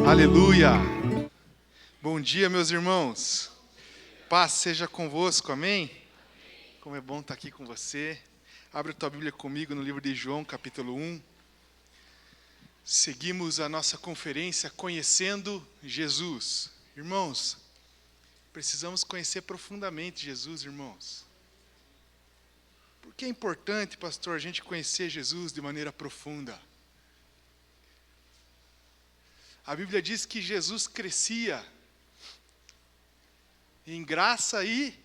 Aleluia! Bom dia, meus irmãos. Paz seja convosco, amém? Como é bom estar aqui com você. Abre a tua Bíblia comigo no livro de João, capítulo 1. Seguimos a nossa conferência Conhecendo Jesus. Irmãos, precisamos conhecer profundamente Jesus, irmãos. Por que é importante, pastor, a gente conhecer Jesus de maneira profunda? A Bíblia diz que Jesus crescia em graça e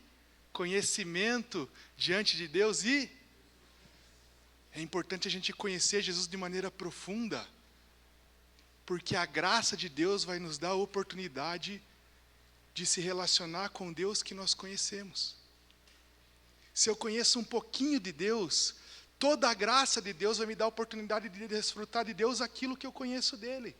conhecimento diante de Deus, e é importante a gente conhecer Jesus de maneira profunda, porque a graça de Deus vai nos dar a oportunidade de se relacionar com Deus que nós conhecemos. Se eu conheço um pouquinho de Deus, toda a graça de Deus vai me dar a oportunidade de desfrutar de Deus aquilo que eu conheço dele.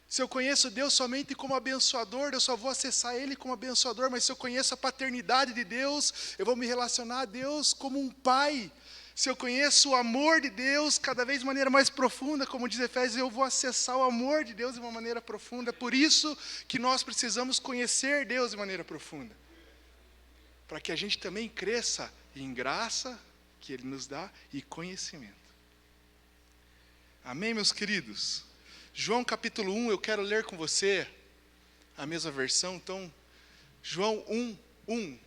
Se eu conheço Deus somente como abençoador, eu só vou acessar Ele como abençoador, mas se eu conheço a paternidade de Deus, eu vou me relacionar a Deus como um pai. Se eu conheço o amor de Deus cada vez de maneira mais profunda, como diz Efésios, eu vou acessar o amor de Deus de uma maneira profunda. Por isso que nós precisamos conhecer Deus de maneira profunda, para que a gente também cresça em graça que Ele nos dá e conhecimento. Amém, meus queridos? João capítulo 1, eu quero ler com você a mesma versão. Então, João 1.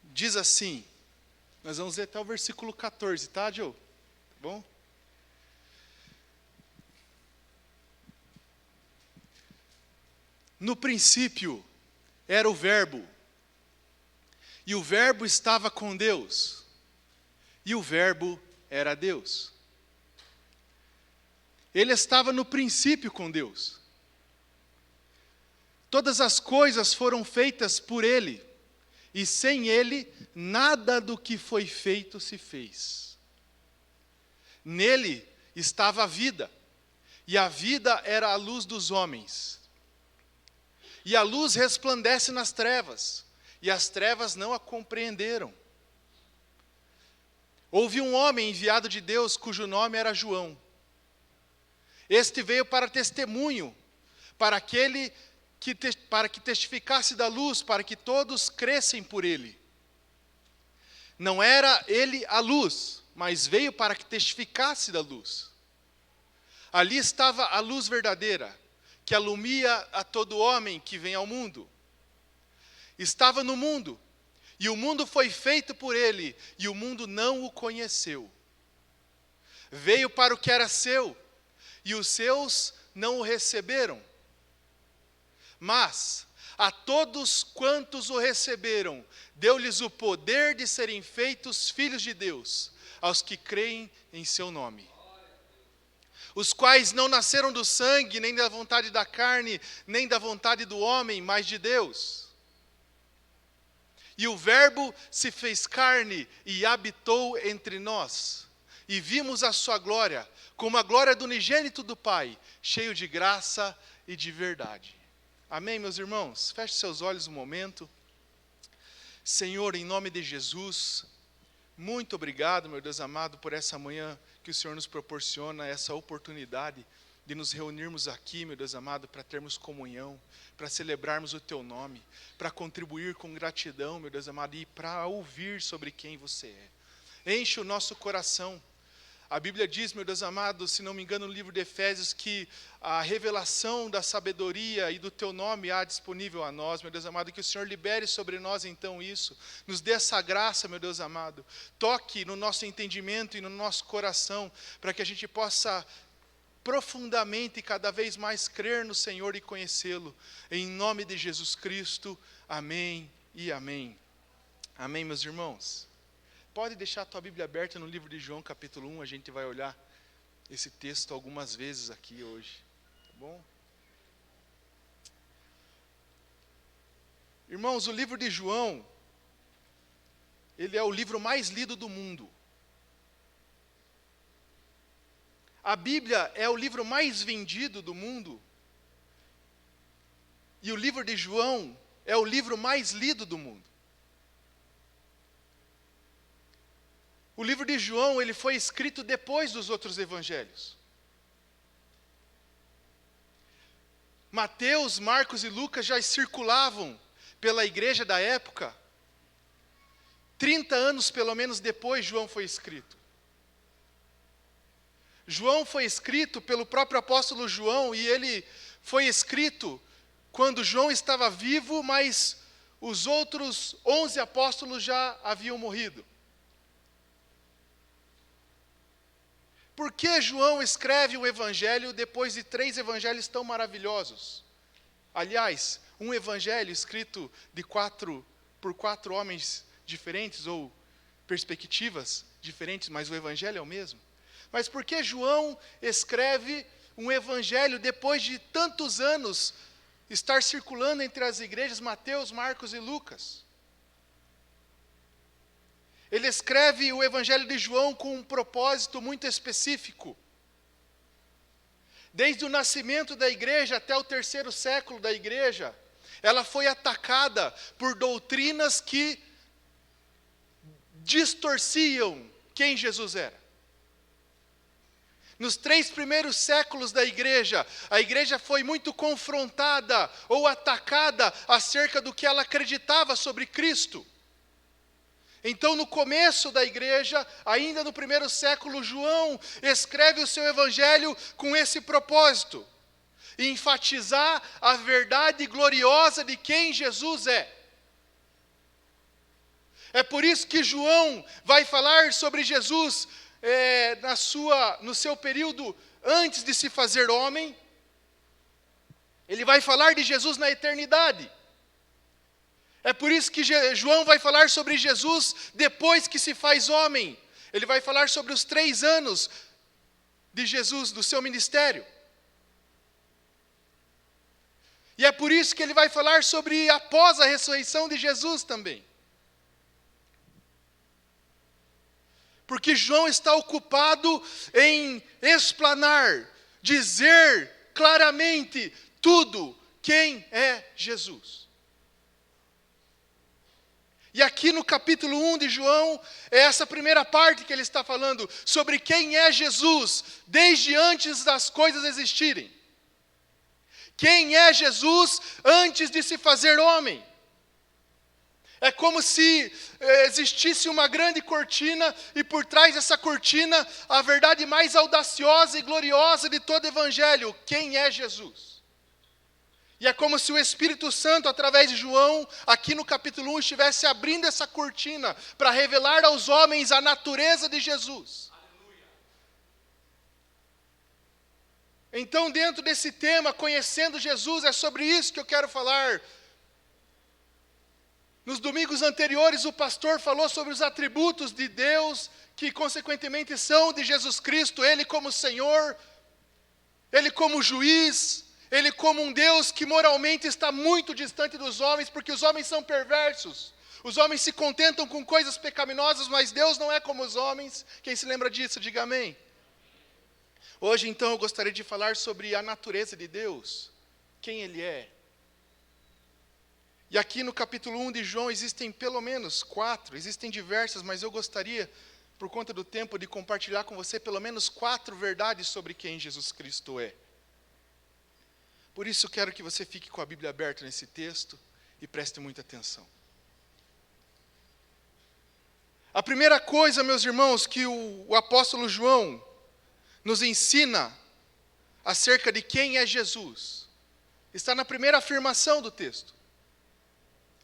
Diz assim, nós vamos ler até o versículo 14, tá, Joe? Tá bom? No princípio era o Verbo, e o Verbo estava com Deus, e o Verbo era Deus. Ele estava no princípio com Deus. Todas as coisas foram feitas por Ele, e sem Ele, nada do que foi feito se fez. Nele estava a vida, e a vida era a luz dos homens. E a luz resplandece nas trevas, e as trevas não a compreenderam. Houve um homem enviado de Deus, cujo nome era João. Este veio para testemunho, para que testificasse da luz, para que todos crescem por ele. Não era ele a luz, mas veio para que testificasse da luz. Ali estava a luz verdadeira, que alumia a todo homem que vem ao mundo. Estava no mundo, e o mundo foi feito por ele, e o mundo não o conheceu. Veio para o que era seu, e os seus não o receberam. Mas a todos quantos o receberam, deu-lhes o poder de serem feitos filhos de Deus, aos que creem em seu nome. Os quais não nasceram do sangue, nem da vontade da carne, nem da vontade do homem, mas de Deus. E o Verbo se fez carne e habitou entre nós. E vimos a sua glória, como a glória do unigênito do Pai, cheio de graça e de verdade. Amém, meus irmãos? Feche seus olhos um momento. Senhor, em nome de Jesus, muito obrigado, meu Deus amado, por essa manhã que o Senhor nos proporciona, essa oportunidade de nos reunirmos aqui, meu Deus amado, para termos comunhão, para celebrarmos o Teu nome, para contribuir com gratidão, meu Deus amado, e para ouvir sobre quem Você é. Enche o nosso coração. A Bíblia diz, meu Deus amado, se não me engano, no livro de Efésios, que a revelação da sabedoria e do Teu nome há disponível a nós, meu Deus amado, que o Senhor libere sobre nós então isso, nos dê essa graça, meu Deus amado, toque no nosso entendimento e no nosso coração, para que a gente possa profundamente e cada vez mais crer no Senhor e conhecê-lo, em nome de Jesus Cristo, amém e amém. Amém, meus irmãos? Pode deixar a tua Bíblia aberta no livro de João, capítulo 1, a gente vai olhar esse texto algumas vezes aqui hoje, tá bom? Irmãos, o livro de João, ele é o livro mais lido do mundo. A Bíblia é o livro mais vendido do mundo. E o livro de João é o livro mais lido do mundo. O livro de João, ele foi escrito depois dos outros evangelhos. Mateus, Marcos e Lucas já circulavam pela igreja da época. 30 anos pelo menos depois João foi escrito. João foi escrito pelo próprio apóstolo João, e ele foi escrito quando João estava vivo, mas os outros 11 apóstolos já haviam morrido. Por que João escreve um evangelho depois de 3 evangelhos tão maravilhosos? Aliás, um evangelho escrito por 4 homens diferentes, ou perspectivas diferentes, mas o evangelho é o mesmo. Mas por que João escreve um evangelho depois de tantos anos estar circulando entre as igrejas Mateus, Marcos e Lucas? Ele escreve o evangelho de João com um propósito muito específico. Desde o nascimento da igreja até o 3º século da igreja, ela foi atacada por doutrinas que distorciam quem Jesus era. Nos 3 primeiros séculos da igreja, a igreja foi muito confrontada ou atacada acerca do que ela acreditava sobre Cristo. Então, no começo da igreja, ainda no 1º século, João escreve o seu evangelho com esse propósito: enfatizar a verdade gloriosa de quem Jesus é. É por isso que João vai falar sobre Jesus no seu período antes de se fazer homem. Ele vai falar de Jesus na eternidade. É por isso que João vai falar sobre Jesus depois que se faz homem. Ele vai falar sobre os 3 anos de Jesus, do seu ministério. E é por isso que ele vai falar sobre após a ressurreição de Jesus também. Porque João está ocupado em explanar, dizer claramente tudo quem é Jesus. E aqui no capítulo 1 de João, é essa primeira parte que ele está falando, sobre quem é Jesus, desde antes das coisas existirem. Quem é Jesus antes de se fazer homem? É como se existisse uma grande cortina, e por trás dessa cortina, a verdade mais audaciosa e gloriosa de todo o evangelho: quem é Jesus? E é como se o Espírito Santo, através de João, aqui no capítulo 1, estivesse abrindo essa cortina para revelar aos homens a natureza de Jesus. Aleluia. Então, dentro desse tema, conhecendo Jesus, é sobre isso que eu quero falar. Nos domingos anteriores, o pastor falou sobre os atributos de Deus, que consequentemente são de Jesus Cristo: Ele como Senhor, Ele como juiz, Ele como um Deus que moralmente está muito distante dos homens, porque os homens são perversos. Os homens se contentam com coisas pecaminosas, mas Deus não é como os homens. Quem se lembra disso, diga amém. Hoje, então, eu gostaria de falar sobre a natureza de Deus, quem Ele é. E aqui no capítulo 1 de João existem pelo menos 4, existem diversas, mas eu gostaria, por conta do tempo, de compartilhar com você pelo menos 4 verdades sobre quem Jesus Cristo é. Por isso quero que você fique com a Bíblia aberta nesse texto e preste muita atenção. A primeira coisa, meus irmãos, que o apóstolo João nos ensina acerca de quem é Jesus, está na primeira afirmação do texto.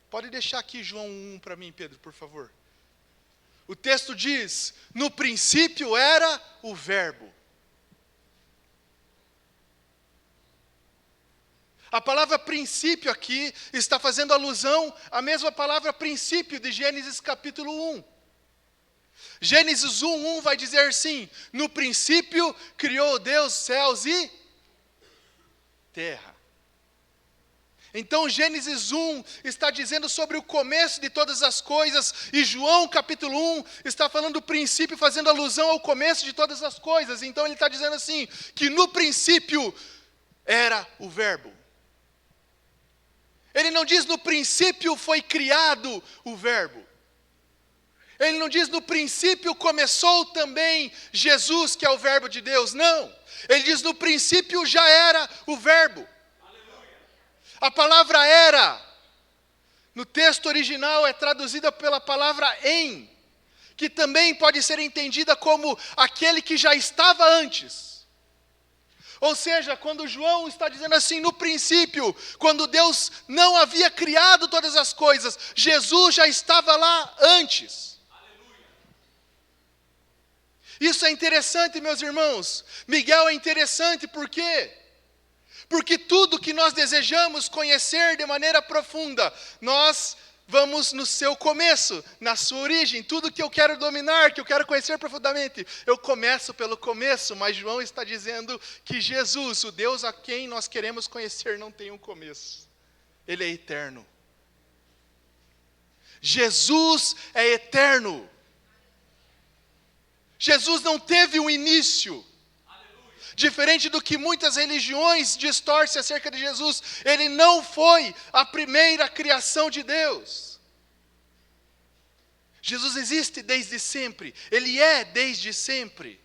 Pode deixar aqui João 1 para mim, Pedro, por favor. O texto diz: no princípio era o Verbo. A palavra princípio aqui está fazendo alusão à mesma palavra princípio de Gênesis capítulo 1. Gênesis 1:1 vai dizer assim: no princípio criou Deus céus e terra. Então Gênesis 1 está dizendo sobre o começo de todas as coisas, e João capítulo 1 está falando do princípio, fazendo alusão ao começo de todas as coisas. Então ele está dizendo assim, que no princípio era o Verbo. Ele não diz no princípio foi criado o Verbo. Ele não diz no princípio começou também Jesus, que é o Verbo de Deus. Não. Ele diz no princípio já era o Verbo. Aleluia. A palavra era, no texto original, é traduzida pela palavra em, que também pode ser entendida como aquele que já estava antes. Ou seja, quando João está dizendo assim, no princípio, quando Deus não havia criado todas as coisas, Jesus já estava lá antes. Aleluia. Isso é interessante, meus irmãos. Miguel é interessante, por quê? Porque tudo que nós desejamos conhecer de maneira profunda, nós vamos no seu começo, na sua origem. Tudo que eu quero dominar, que eu quero conhecer profundamente, eu começo pelo começo. Mas João está dizendo que Jesus, o Deus a quem nós queremos conhecer, não tem um começo. Ele é eterno. Jesus é eterno. Jesus não teve um início. Diferente do que muitas religiões distorcem acerca de Jesus, ele não foi a primeira criação de Deus. Jesus existe desde sempre, ele é desde sempre.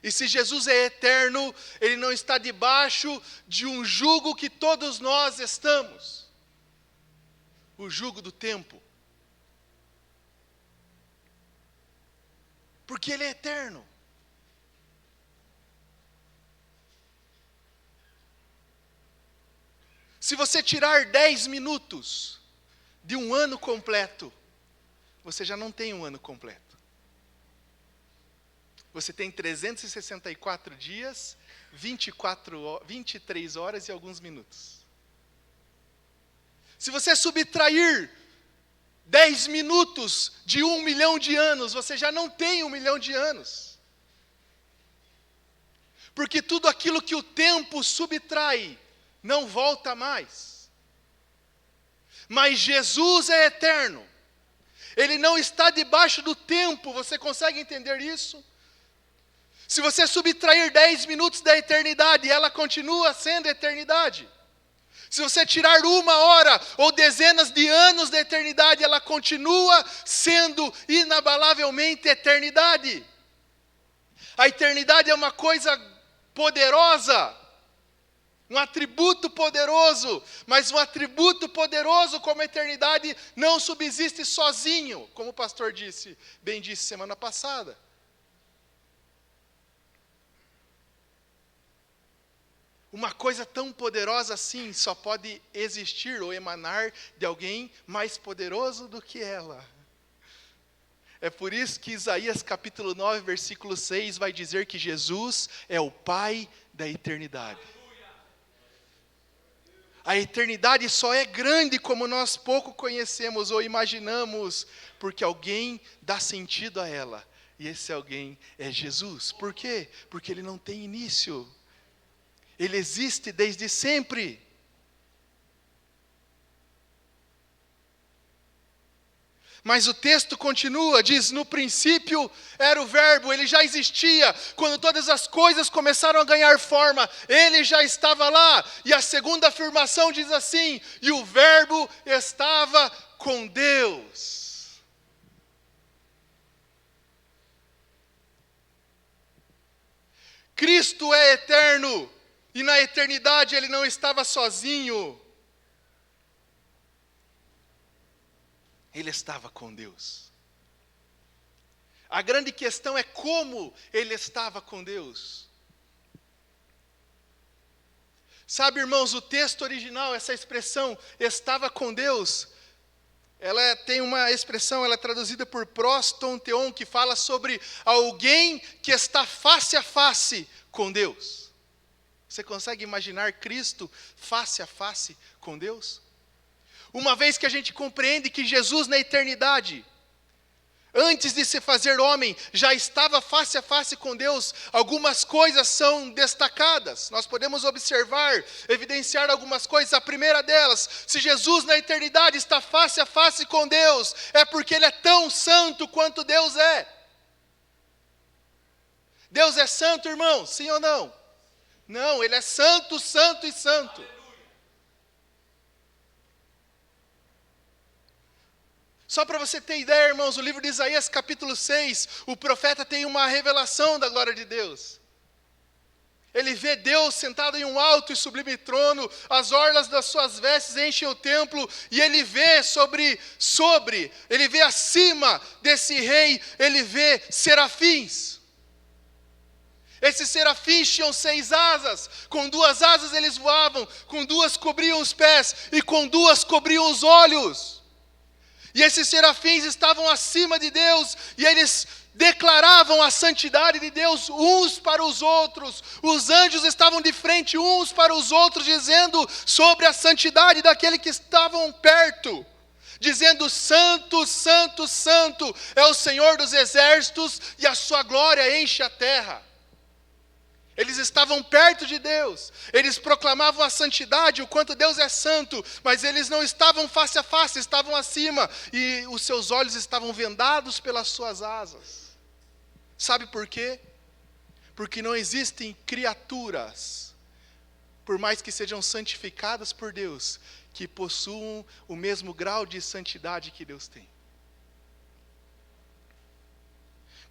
E se Jesus é eterno, ele não está debaixo de um jugo que todos nós estamos. O jugo do tempo. Porque ele é eterno. Se você tirar 10 minutos de um ano completo, você já não tem um ano completo. Você tem 364 dias, 23 horas e alguns minutos. Se você subtrair 10 minutos de 1 milhão de anos, você já não tem 1 milhão de anos. Porque tudo aquilo que o tempo subtrai, não volta mais. Mas Jesus é eterno. Ele não está debaixo do tempo. Você consegue entender isso? Se você subtrair 10 minutos da eternidade, ela continua sendo eternidade. Se você tirar 1 hora ou dezenas de anos da eternidade, ela continua sendo inabalavelmente eternidade. A eternidade é uma coisa poderosa. Um atributo poderoso, mas um atributo poderoso como a eternidade não subsiste sozinho, como o pastor bem disse semana passada. Uma coisa tão poderosa assim só pode existir ou emanar de alguém mais poderoso do que ela. É por isso que Isaías capítulo 9, versículo 6 vai dizer que Jesus é o Pai da eternidade. A eternidade só é grande como nós pouco conhecemos ou imaginamos, porque alguém dá sentido a ela. E esse alguém é Jesus. Por quê? Porque ele não tem início. Ele existe desde sempre. Mas o texto continua, diz, no princípio era o verbo, ele já existia. Quando todas as coisas começaram a ganhar forma, ele já estava lá. E a segunda afirmação diz assim, e o verbo estava com Deus. Cristo é eterno, e na eternidade ele não estava sozinho. Ele estava com Deus. A grande questão é como ele estava com Deus. Sabe, irmãos, o texto original, essa expressão, estava com Deus, ela tem uma expressão, ela é traduzida por prostonteon, que fala sobre alguém que está face a face com Deus. Você consegue imaginar Cristo face a face com Deus? Uma vez que a gente compreende que Jesus na eternidade, antes de se fazer homem, já estava face a face com Deus, algumas coisas são destacadas. Nós podemos observar, evidenciar algumas coisas. A primeira delas, se Jesus na eternidade está face a face com Deus, é porque Ele é tão santo quanto Deus é. Deus é santo, irmão? Sim ou não? Não, Ele é santo, santo e santo. Só para você ter ideia, irmãos, o livro de Isaías capítulo 6, o profeta tem uma revelação da glória de Deus. Ele vê Deus sentado em um alto e sublime trono, as orlas das suas vestes enchem o templo, e ele vê ele vê acima desse rei, ele vê serafins. Esses serafins tinham 6 asas, com 2 asas eles voavam, com 2 cobriam os pés, e com 2 cobriam os olhos. E esses serafins estavam acima de Deus, e eles declaravam a santidade de Deus uns para os outros. Os anjos estavam de frente uns para os outros, dizendo sobre a santidade daquele que estavam perto. Dizendo: Santo, Santo, Santo é o Senhor dos exércitos, e a sua glória enche a terra. Eles estavam perto de Deus, eles proclamavam a santidade, o quanto Deus é santo, mas eles não estavam face a face, estavam acima, e os seus olhos estavam vendados pelas suas asas. Sabe por quê? Porque não existem criaturas, por mais que sejam santificadas por Deus, que possuam o mesmo grau de santidade que Deus tem.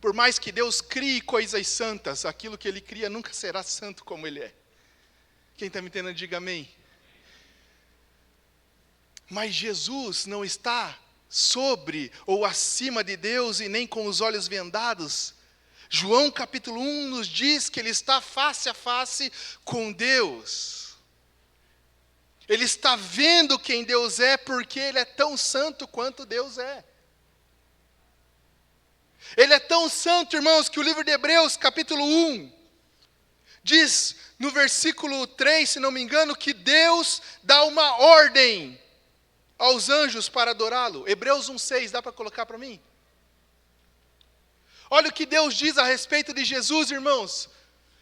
Por mais que Deus crie coisas santas, aquilo que Ele cria nunca será santo como Ele é. Quem está me entendendo, diga amém. Mas Jesus não está sobre ou acima de Deus e nem com os olhos vendados. João capítulo 1 nos diz que Ele está face a face com Deus. Ele está vendo quem Deus é, porque Ele é tão santo quanto Deus é. Ele é tão santo, irmãos, que o livro de Hebreus, capítulo 1, diz no versículo 3, se não me engano, que Deus dá uma ordem aos anjos para adorá-lo. Hebreus 1,6, dá para colocar para mim? Olha o que Deus diz a respeito de Jesus, irmãos.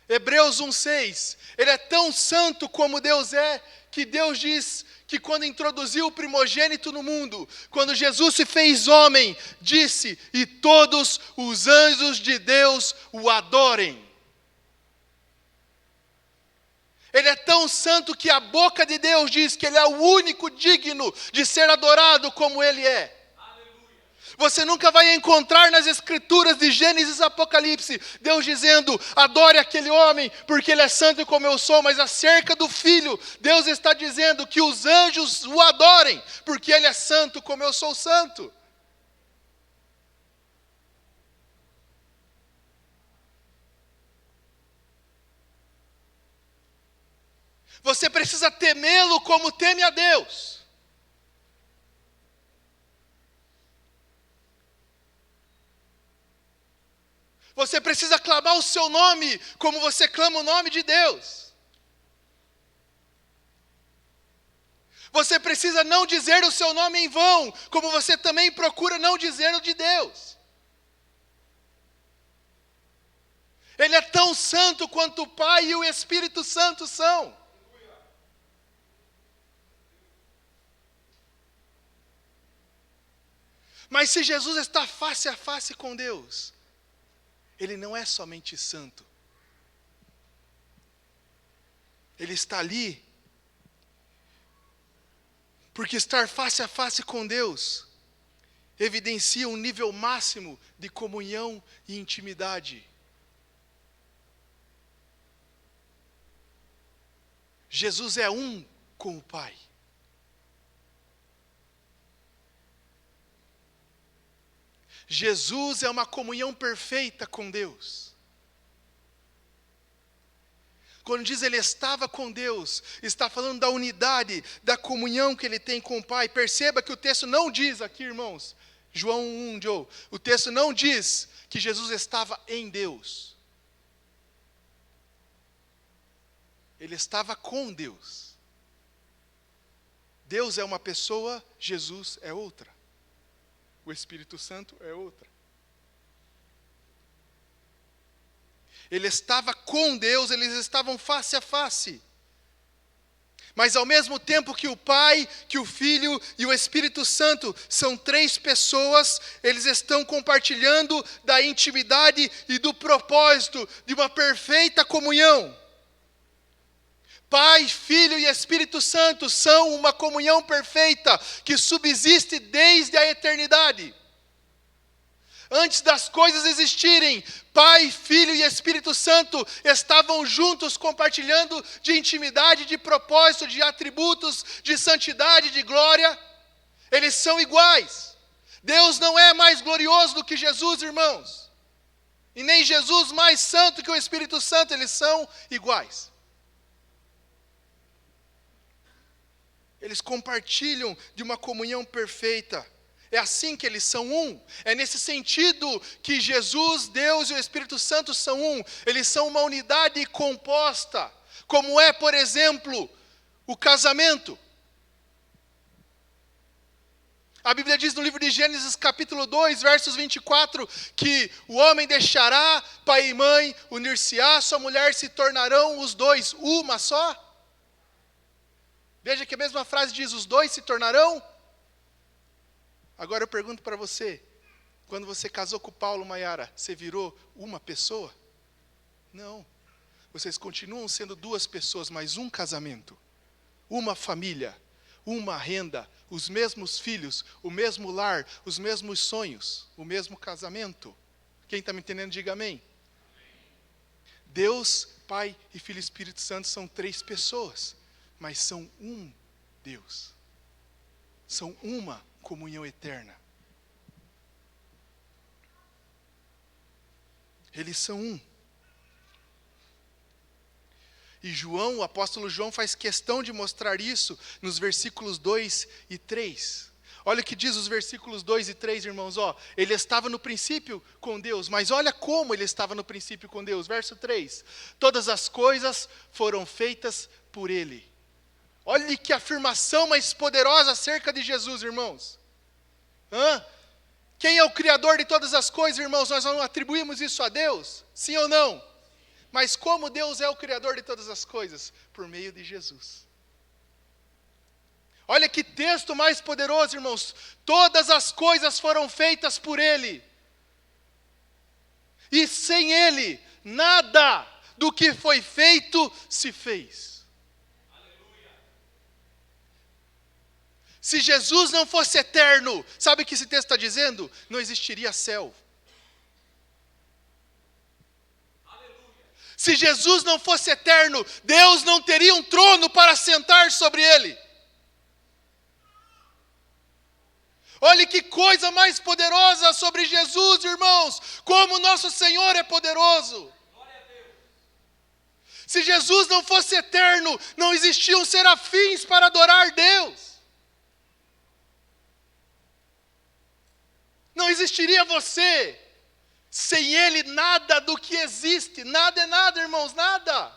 Hebreus 1,6, Ele é tão santo como Deus é, que Deus diz que quando introduziu o primogênito no mundo, quando Jesus se fez homem, disse: e todos os anjos de Deus o adorem. Ele é tão santo que a boca de Deus diz que Ele é o único digno de ser adorado como Ele é. Você nunca vai encontrar nas escrituras de Gênesis e Apocalipse Deus dizendo: adore aquele homem porque ele é santo como eu sou. Mas acerca do Filho, Deus está dizendo que os anjos o adorem porque ele é santo como eu sou santo. Você precisa temê-lo como teme a Deus. Você precisa clamar o seu nome como você clama o nome de Deus. Você precisa não dizer o seu nome em vão, como você também procura não dizer o de Deus. Ele é tão santo quanto o Pai e o Espírito Santo são. Mas se Jesus está face a face com Deus, Ele não é somente santo. Ele está ali porque estar face a face com Deus evidencia um nível máximo de comunhão e intimidade. Jesus é um com o Pai. Jesus é uma comunhão perfeita com Deus. Quando diz Ele estava com Deus, está falando da unidade, da comunhão que Ele tem com o Pai. Perceba que o texto não diz aqui, irmãos, João 1, Joe, o texto não diz que Jesus estava em Deus. Ele estava com Deus. Deus é uma pessoa, Jesus é outra. O Espírito Santo é outra. Ele estava com Deus, eles estavam face a face. Mas ao mesmo tempo que o Pai, que o Filho e o Espírito Santo são 3 pessoas, eles estão compartilhando da intimidade e do propósito de uma perfeita comunhão. Pai, Filho e Espírito Santo são uma comunhão perfeita que subsiste desde a eternidade. Antes das coisas existirem, Pai, Filho e Espírito Santo estavam juntos compartilhando de intimidade, de propósito, de atributos, de santidade, de glória. Eles são iguais. Deus não é mais glorioso do que Jesus, irmãos. E nem Jesus mais santo que o Espírito Santo, eles são iguais. Eles compartilham de uma comunhão perfeita. É assim que eles são um. É nesse sentido que Jesus, Deus e o Espírito Santo são um. Eles são uma unidade composta, como é, por exemplo, o casamento. A Bíblia diz no livro de Gênesis, capítulo 2, versos 24, que o homem deixará pai e mãe, unir-se-á, sua mulher se tornarão os dois uma só. Veja que a mesma frase diz, os dois se tornarão. Agora eu pergunto para você, quando você casou com o Paulo, Maiara, você virou uma pessoa? Não. Vocês continuam sendo duas pessoas, mas um casamento, uma família, uma renda, os mesmos filhos, o mesmo lar, os mesmos sonhos, o mesmo casamento. Quem está me entendendo, diga amém. Deus, Pai e Filho e Espírito Santo são três pessoas, mas são um Deus. São uma comunhão eterna. Eles são um. E João, o apóstolo João faz questão de mostrar isso nos versículos 2 e 3. Olha o que diz os versículos 2 e 3, irmãos. Ele estava no princípio com Deus, mas olha como ele estava no princípio com Deus. Verso 3. Todas as coisas foram feitas por ele. Olha que afirmação mais poderosa acerca de Jesus, irmãos. Quem é o Criador de todas as coisas, irmãos? Nós não atribuímos isso a Deus? Sim ou não? Mas como Deus é o Criador de todas as coisas? Por meio de Jesus. Olha que texto mais poderoso, irmãos. Todas as coisas foram feitas por Ele. E sem Ele, nada do que foi feito se fez. Aleluia. Se Jesus não fosse eterno, sabe o que esse texto está dizendo? Não existiria céu. Se Jesus não fosse eterno, Deus não teria um trono para sentar sobre ele. Olha que coisa mais poderosa sobre Jesus, irmãos. Como nosso Senhor é poderoso. Se Jesus não fosse eterno, não existiam serafins para adorar Deus. Não existiria você. Sem Ele, nada do que existe, nada é nada, irmãos, nada.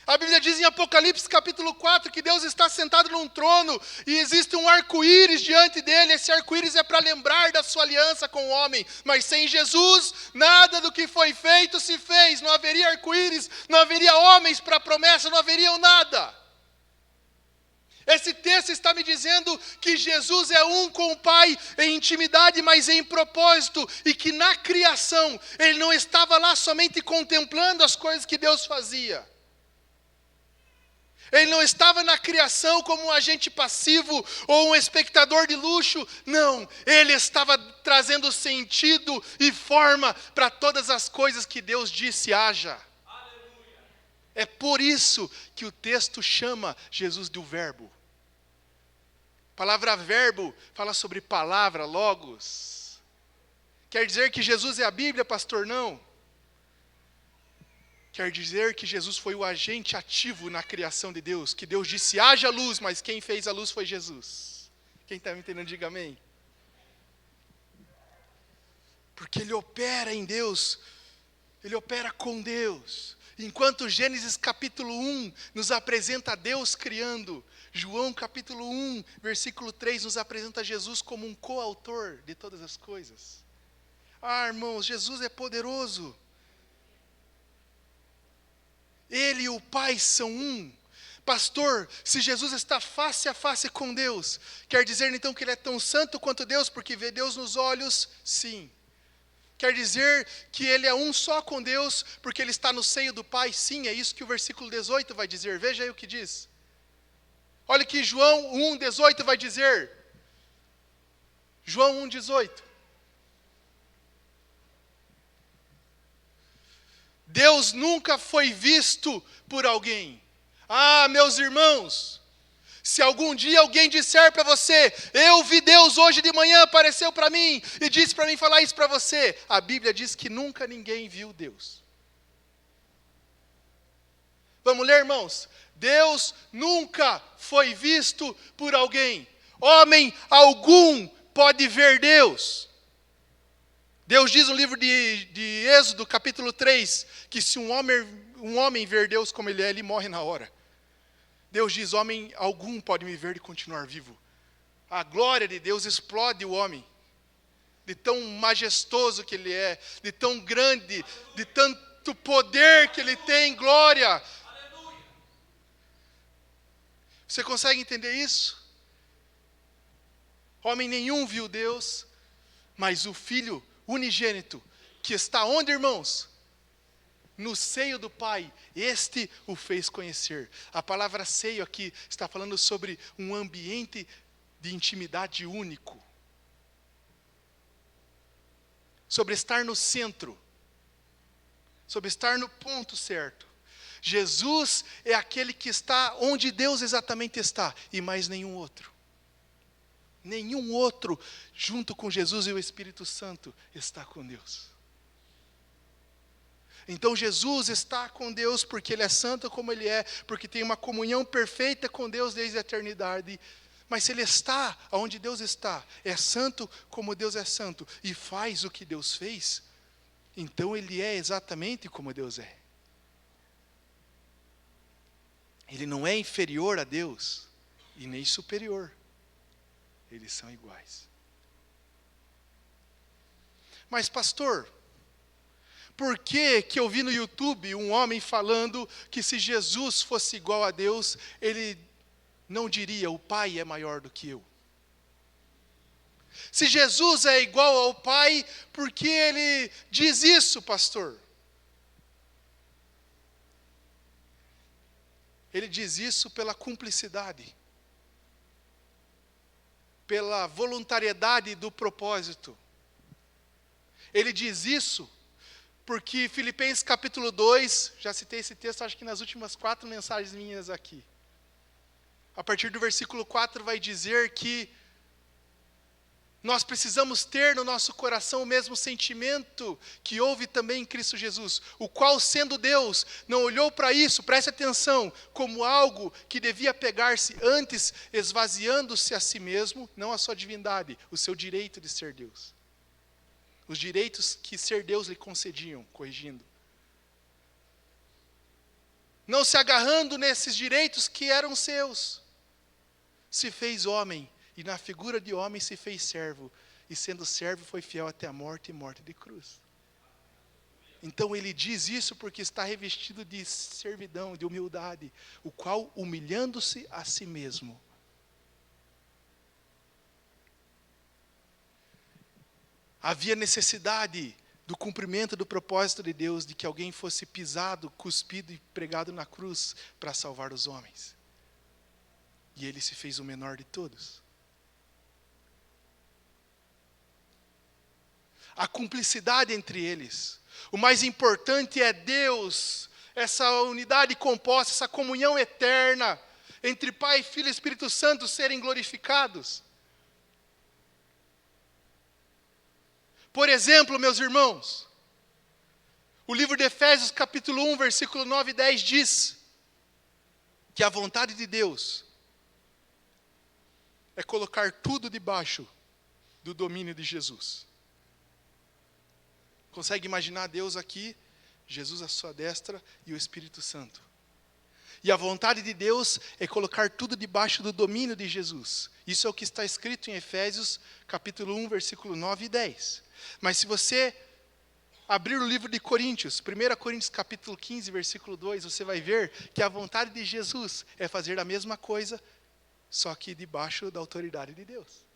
A Bíblia diz em Apocalipse capítulo 4 que Deus está sentado num trono e existe um arco-íris diante dele. Esse arco-íris é para lembrar da sua aliança com o homem. Mas sem Jesus, nada do que foi feito se fez. Não haveria arco-íris, não haveria homens para a promessa, não haveria nada. Esse texto está me dizendo que Jesus é um com o Pai em intimidade, mas em propósito, e que na criação Ele não estava lá somente contemplando as coisas que Deus fazia. Ele não estava na criação como um agente passivo ou um espectador de luxo. Não, Ele estava trazendo sentido e forma para todas as coisas que Deus disse haja. É por isso que o texto chama Jesus do verbo. A palavra verbo fala sobre palavra, logos. Quer dizer que Jesus é a Bíblia, pastor? Não. Quer dizer que Jesus foi o agente ativo na criação de Deus. Que Deus disse, haja luz, mas quem fez a luz foi Jesus. Quem está me entendendo, diga amém. Porque Ele opera em Deus. Ele opera com Deus. Enquanto Gênesis capítulo 1 nos apresenta Deus criando, João capítulo 1, versículo 3 nos apresenta Jesus como um coautor de todas as coisas. Irmãos, Jesus é poderoso. Ele e o Pai são um. Pastor, se Jesus está face a face com Deus, quer dizer então que Ele é tão santo quanto Deus, porque vê Deus nos olhos? Sim. Quer dizer que Ele é um só com Deus, porque Ele está no seio do Pai? Sim, é isso que o versículo 18 vai dizer. Veja aí o que diz. Olha que João 1,18 vai dizer. João 1,18. Deus nunca foi visto por alguém. Ah, meus irmãos, se algum dia alguém disser para você, eu vi Deus hoje de manhã, apareceu para mim e disse para mim falar isso para você, a Bíblia diz que nunca ninguém viu Deus. Vamos ler, irmãos? Deus nunca foi visto por alguém. Homem algum pode ver Deus. Deus diz no livro de Êxodo, capítulo 3, que se um homem ver Deus como ele é, ele morre na hora. Deus diz, homem algum pode me ver e continuar vivo. A glória de Deus explode o homem. De tão majestoso que ele é, de tão grande, de tanto poder que ele tem, glória. Você consegue entender isso? Homem nenhum viu Deus, mas o Filho unigênito, que está onde, irmãos? No seio do Pai, este o fez conhecer. A palavra seio aqui está falando sobre um ambiente de intimidade único. Sobre estar no centro. Sobre estar no ponto certo. Jesus é aquele que está onde Deus exatamente está, e mais nenhum outro. Nenhum outro, junto com Jesus e o Espírito Santo, está com Deus. Então Jesus está com Deus porque Ele é santo como Ele é, porque tem uma comunhão perfeita com Deus desde a eternidade. Mas se Ele está onde Deus está, é santo como Deus é santo, e faz o que Deus fez, então Ele é exatamente como Deus é. Ele não é inferior a Deus e nem superior. Eles são iguais. Mas pastor, por que eu vi no YouTube um homem falando que se Jesus fosse igual a Deus, ele não diria, o Pai é maior do que eu? Se Jesus é igual ao Pai, por que ele diz isso, pastor? Ele diz isso pela cumplicidade, pela voluntariedade do propósito. Ele diz isso porque Filipenses capítulo 2, já citei esse texto acho que nas últimas 4 mensagens minhas aqui. A partir do versículo 4 vai dizer que nós precisamos ter no nosso coração o mesmo sentimento que houve também em Cristo Jesus, o qual, sendo Deus, não olhou para isso, preste atenção, como algo que devia pegar-se, antes esvaziando-se a si mesmo, não a sua divindade, o seu direito de ser Deus. Os direitos que ser Deus lhe concediam, corrigindo. Não se agarrando nesses direitos que eram seus, se fez homem, e na figura de homem se fez servo, e sendo servo foi fiel até a morte e morte de cruz. Então ele diz isso porque está revestido de servidão, de humildade, o qual humilhando-se a si mesmo. Havia necessidade do cumprimento do propósito de Deus, de que alguém fosse pisado, cuspido e pregado na cruz para salvar os homens. E ele se fez o menor de todos. A cumplicidade entre eles. O mais importante é Deus, essa unidade composta, essa comunhão eterna entre Pai, Filho e Espírito Santo serem glorificados. Por exemplo, meus irmãos, o livro de Efésios, capítulo 1, versículo 9 e 10 diz que a vontade de Deus é colocar tudo debaixo do domínio de Jesus. Consegue imaginar Deus aqui, Jesus à sua destra e o Espírito Santo. E a vontade de Deus é colocar tudo debaixo do domínio de Jesus. Isso é o que está escrito em Efésios, capítulo 1, versículo 9 e 10. Mas se você abrir o livro de Coríntios, 1 Coríntios capítulo 15, versículo 2, você vai ver que a vontade de Jesus é fazer a mesma coisa, só que debaixo da autoridade de Deus.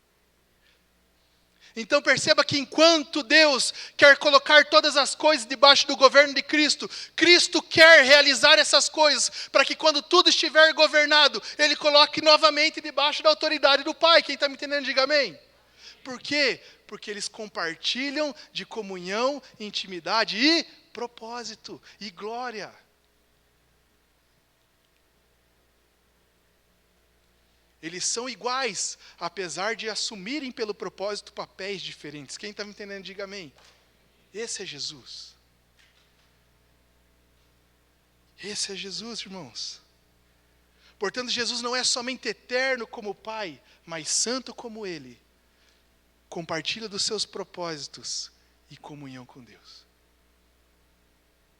Então perceba que enquanto Deus quer colocar todas as coisas debaixo do governo de Cristo, Cristo quer realizar essas coisas, para que quando tudo estiver governado, Ele coloque novamente debaixo da autoridade do Pai. Quem está me entendendo, diga amém. Por quê? Porque eles compartilham de comunhão, intimidade e propósito e glória. Eles são iguais, apesar de assumirem pelo propósito papéis diferentes. Quem está me entendendo, diga amém. Esse é Jesus. Esse é Jesus, irmãos. Portanto, Jesus não é somente eterno como Pai, mas santo como Ele. Compartilha dos seus propósitos e comunhão com Deus.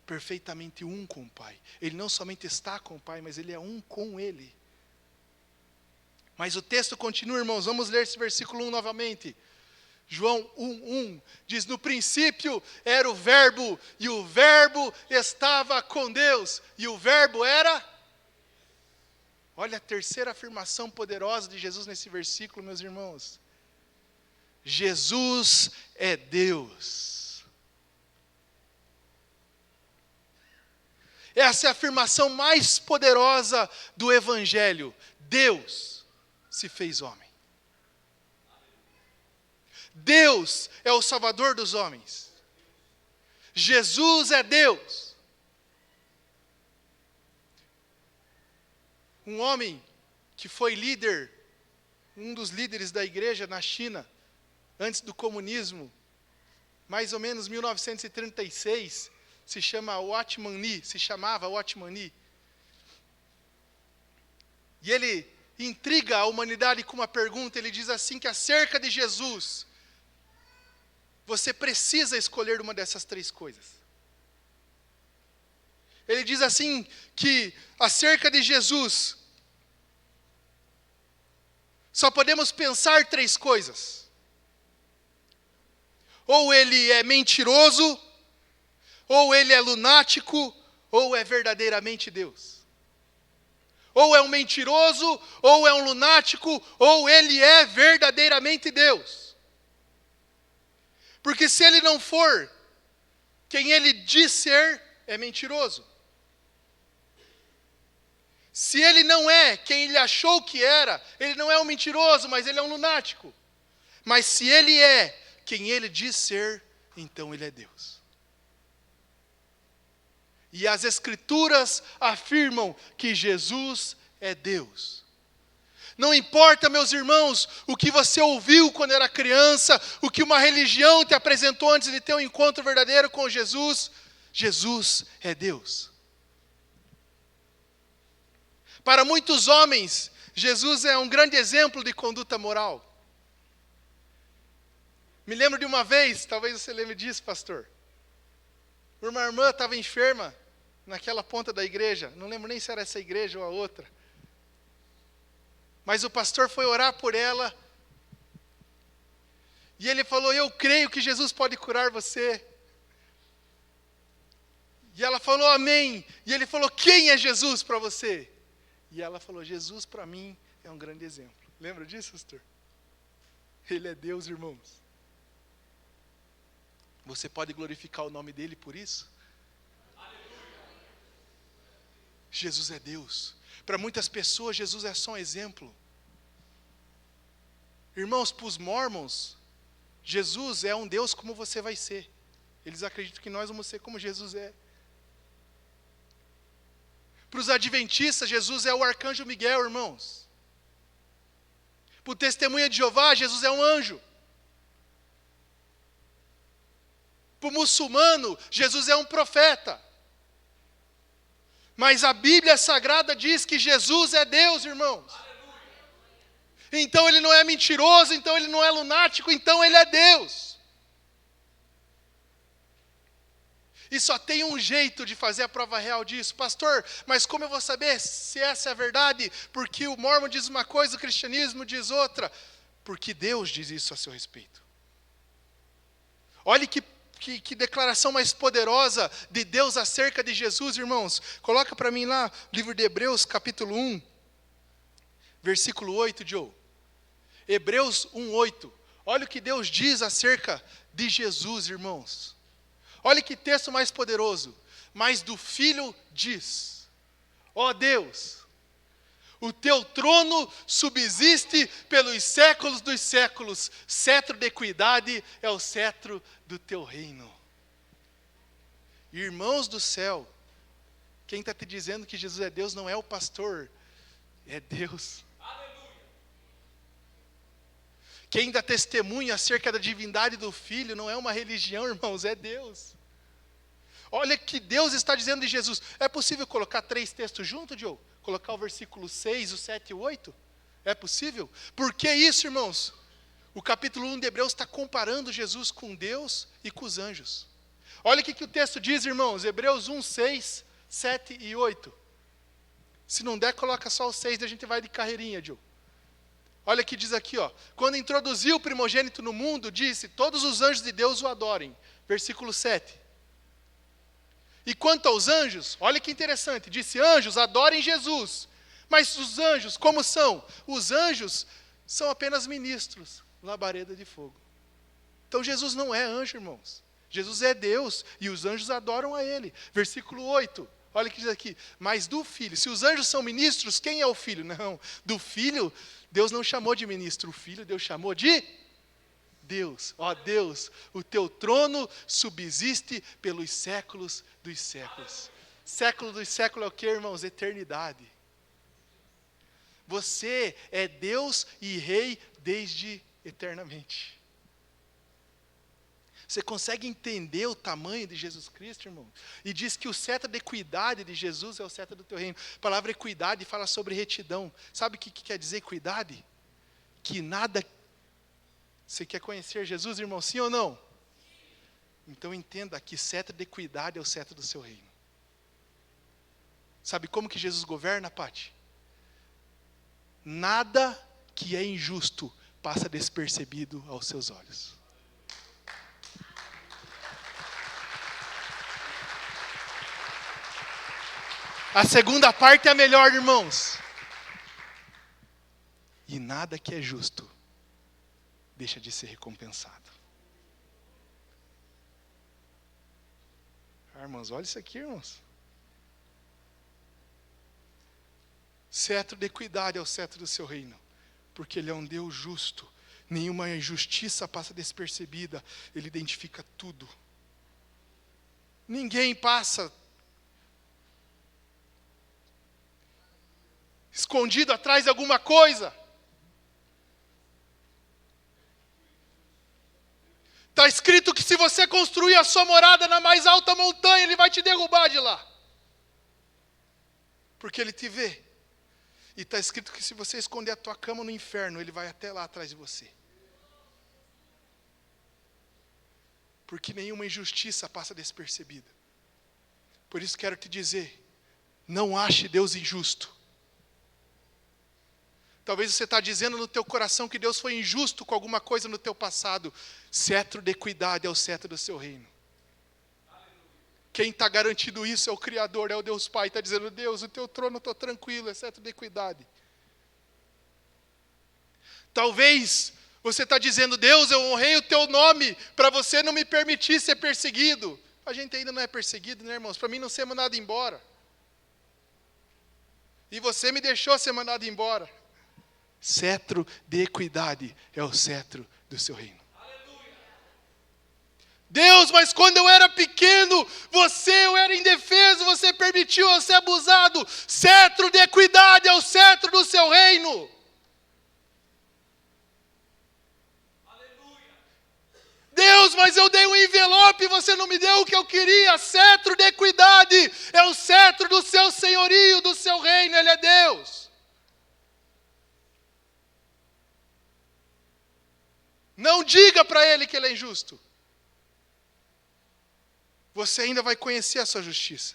Perfeitamente um com o Pai. Ele não somente está com o Pai, mas Ele é um com Ele. Mas o texto continua, irmãos. Vamos ler esse versículo 1 novamente. João 1:1 diz: no princípio era o Verbo, e o Verbo estava com Deus, e o Verbo era... Olha a terceira afirmação poderosa de Jesus nesse versículo, meus irmãos. Jesus é Deus. Essa é a afirmação mais poderosa do Evangelho. Deus se fez homem. Deus é o Salvador dos homens. Jesus é Deus. Um homem que foi líder, um dos líderes da igreja na China, antes do comunismo, mais ou menos 1936, se chamava Watchman Nee. E ele intriga a humanidade com uma pergunta. Ele diz assim que acerca de Jesus, você precisa escolher uma dessas três coisas. Ele diz assim que acerca de Jesus, só podemos pensar três coisas. Ou ele é mentiroso, ou ele é lunático, ou é verdadeiramente Deus. Ou é um mentiroso, ou é um lunático, ou ele é verdadeiramente Deus. Porque se ele não for quem ele diz ser, é mentiroso. Se ele não é quem ele achou que era, ele não é um mentiroso, mas ele é um lunático. Mas se ele é quem ele diz ser, então ele é Deus. E as Escrituras afirmam que Jesus é Deus. Não importa, meus irmãos, o que você ouviu quando era criança, o que uma religião te apresentou antes de ter um encontro verdadeiro com Jesus, Jesus é Deus. Para muitos homens, Jesus é um grande exemplo de conduta moral. Me lembro de uma vez, talvez você lembre disso, pastor. Uma irmã estava enferma naquela ponta da igreja, não lembro nem se era essa igreja ou a outra. Mas o pastor foi orar por ela, e ele falou: eu creio que Jesus pode curar você. E ela falou: amém. E ele falou: quem é Jesus para você? E ela falou: Jesus para mim é um grande exemplo. Lembra disso, pastor? Ele é Deus, irmãos. Você pode glorificar o nome dele por isso? Jesus é Deus. Para muitas pessoas, Jesus é só um exemplo. Irmãos, para os mormons, Jesus é um Deus como você vai ser. Eles acreditam que nós vamos ser como Jesus é. Para os adventistas, Jesus é o arcanjo Miguel, irmãos. Para o testemunha de Jeová, Jesus é um anjo. Para o muçulmano, Jesus é um profeta. Mas a Bíblia Sagrada diz que Jesus é Deus, irmãos. Então ele não é mentiroso, então ele não é lunático, então ele é Deus. E só tem um jeito de fazer a prova real disso. Pastor, mas como eu vou saber se essa é a verdade? Porque o mormon diz uma coisa, o cristianismo diz outra. Porque Deus diz isso a seu respeito. Olhe que declaração mais poderosa de Deus acerca de Jesus, irmãos. Coloca para mim lá, livro de Hebreus, capítulo 1, versículo 8, Joe. Hebreus 1:8. Olha o que Deus diz acerca de Jesus, irmãos. Olha que texto mais poderoso. Mas do Filho diz: ó Deus, o teu trono subsiste pelos séculos dos séculos. Cetro de equidade é o cetro do teu reino. Irmãos do céu, quem está te dizendo que Jesus é Deus não é o pastor, é Deus. Quem dá testemunho acerca da divindade do Filho não é uma religião, irmãos, é Deus. Olha que Deus está dizendo de Jesus. É possível colocar 3 textos juntos, Diogo? Colocar o versículo 6, o 7 e o 8? É possível? Por que isso, irmãos? O capítulo 1 de Hebreus está comparando Jesus com Deus e com os anjos. Olha o que o texto diz, irmãos. Hebreus 1, 6, 7 e 8. Se não der, coloca só o 6, daí a gente vai de carreirinha, Diogo. Olha o que diz aqui, ó. Quando introduziu o primogênito no mundo, disse, todos os anjos de Deus o adorem. Versículo 7. E quanto aos anjos, olha que interessante, disse, anjos, adorem Jesus. Mas os anjos, como são? Os anjos são apenas ministros, labareda de fogo. Então Jesus não é anjo, irmãos. Jesus é Deus, e os anjos adoram a Ele. Versículo 8, olha o que diz aqui. Mas do Filho, se os anjos são ministros, quem é o Filho? Não, do Filho, Deus não chamou de ministro, o Filho Deus chamou de Deus. Ó Deus, o teu trono subsiste pelos séculos dos séculos. Século dos séculos é o que, irmãos? Eternidade. Você é Deus e Rei desde eternamente. Você consegue entender o tamanho de Jesus Cristo, irmão? E diz que o cetro de equidade de Jesus é o cetro do teu reino. A palavra equidade fala sobre retidão. Sabe o que quer dizer equidade? Que nada... Você quer conhecer Jesus, irmão? Sim ou não? Então entenda que cetro de equidade é o cetro do seu reino. Sabe como que Jesus governa, Pati? Nada que é injusto passa despercebido aos seus olhos. A segunda parte é a melhor, irmãos. E nada que é justo deixa de ser recompensado. Irmãos, olha isso aqui, irmãos. Cetro de equidade é o cetro do seu reino, porque Ele é um Deus justo. Nenhuma injustiça passa despercebida. Ele identifica tudo. Ninguém passa escondido atrás de alguma coisa. Está escrito que se você construir a sua morada na mais alta montanha, Ele vai te derrubar de lá. Porque Ele te vê. E está escrito que se você esconder a tua cama no inferno, Ele vai até lá atrás de você. Porque nenhuma injustiça passa despercebida. Por isso quero te dizer, não ache Deus injusto. Talvez você está dizendo no teu coração que Deus foi injusto com alguma coisa no teu passado. Cetro de equidade é o cetro do seu reino. Quem está garantindo isso é o Criador, é o Deus Pai. Está dizendo, Deus, o teu trono estou tranquilo, é cetro de equidade. Talvez você está dizendo, Deus, eu honrei o teu nome para você não me permitir ser perseguido. A gente ainda não é perseguido, né, irmãos? Para mim não ser mandado embora. E você me deixou ser mandado embora. Cetro de equidade é o cetro do seu reino. Deus, mas quando eu era pequeno, eu era indefeso, você permitiu eu ser abusado. Cetro de equidade é o cetro do seu reino. Deus, mas eu dei um envelope e você não me deu o que eu queria. Cetro de equidade é o cetro do seu senhorio, do seu reino, Ele é Deus. Não diga para Ele que Ele é injusto. Você ainda vai conhecer a sua justiça.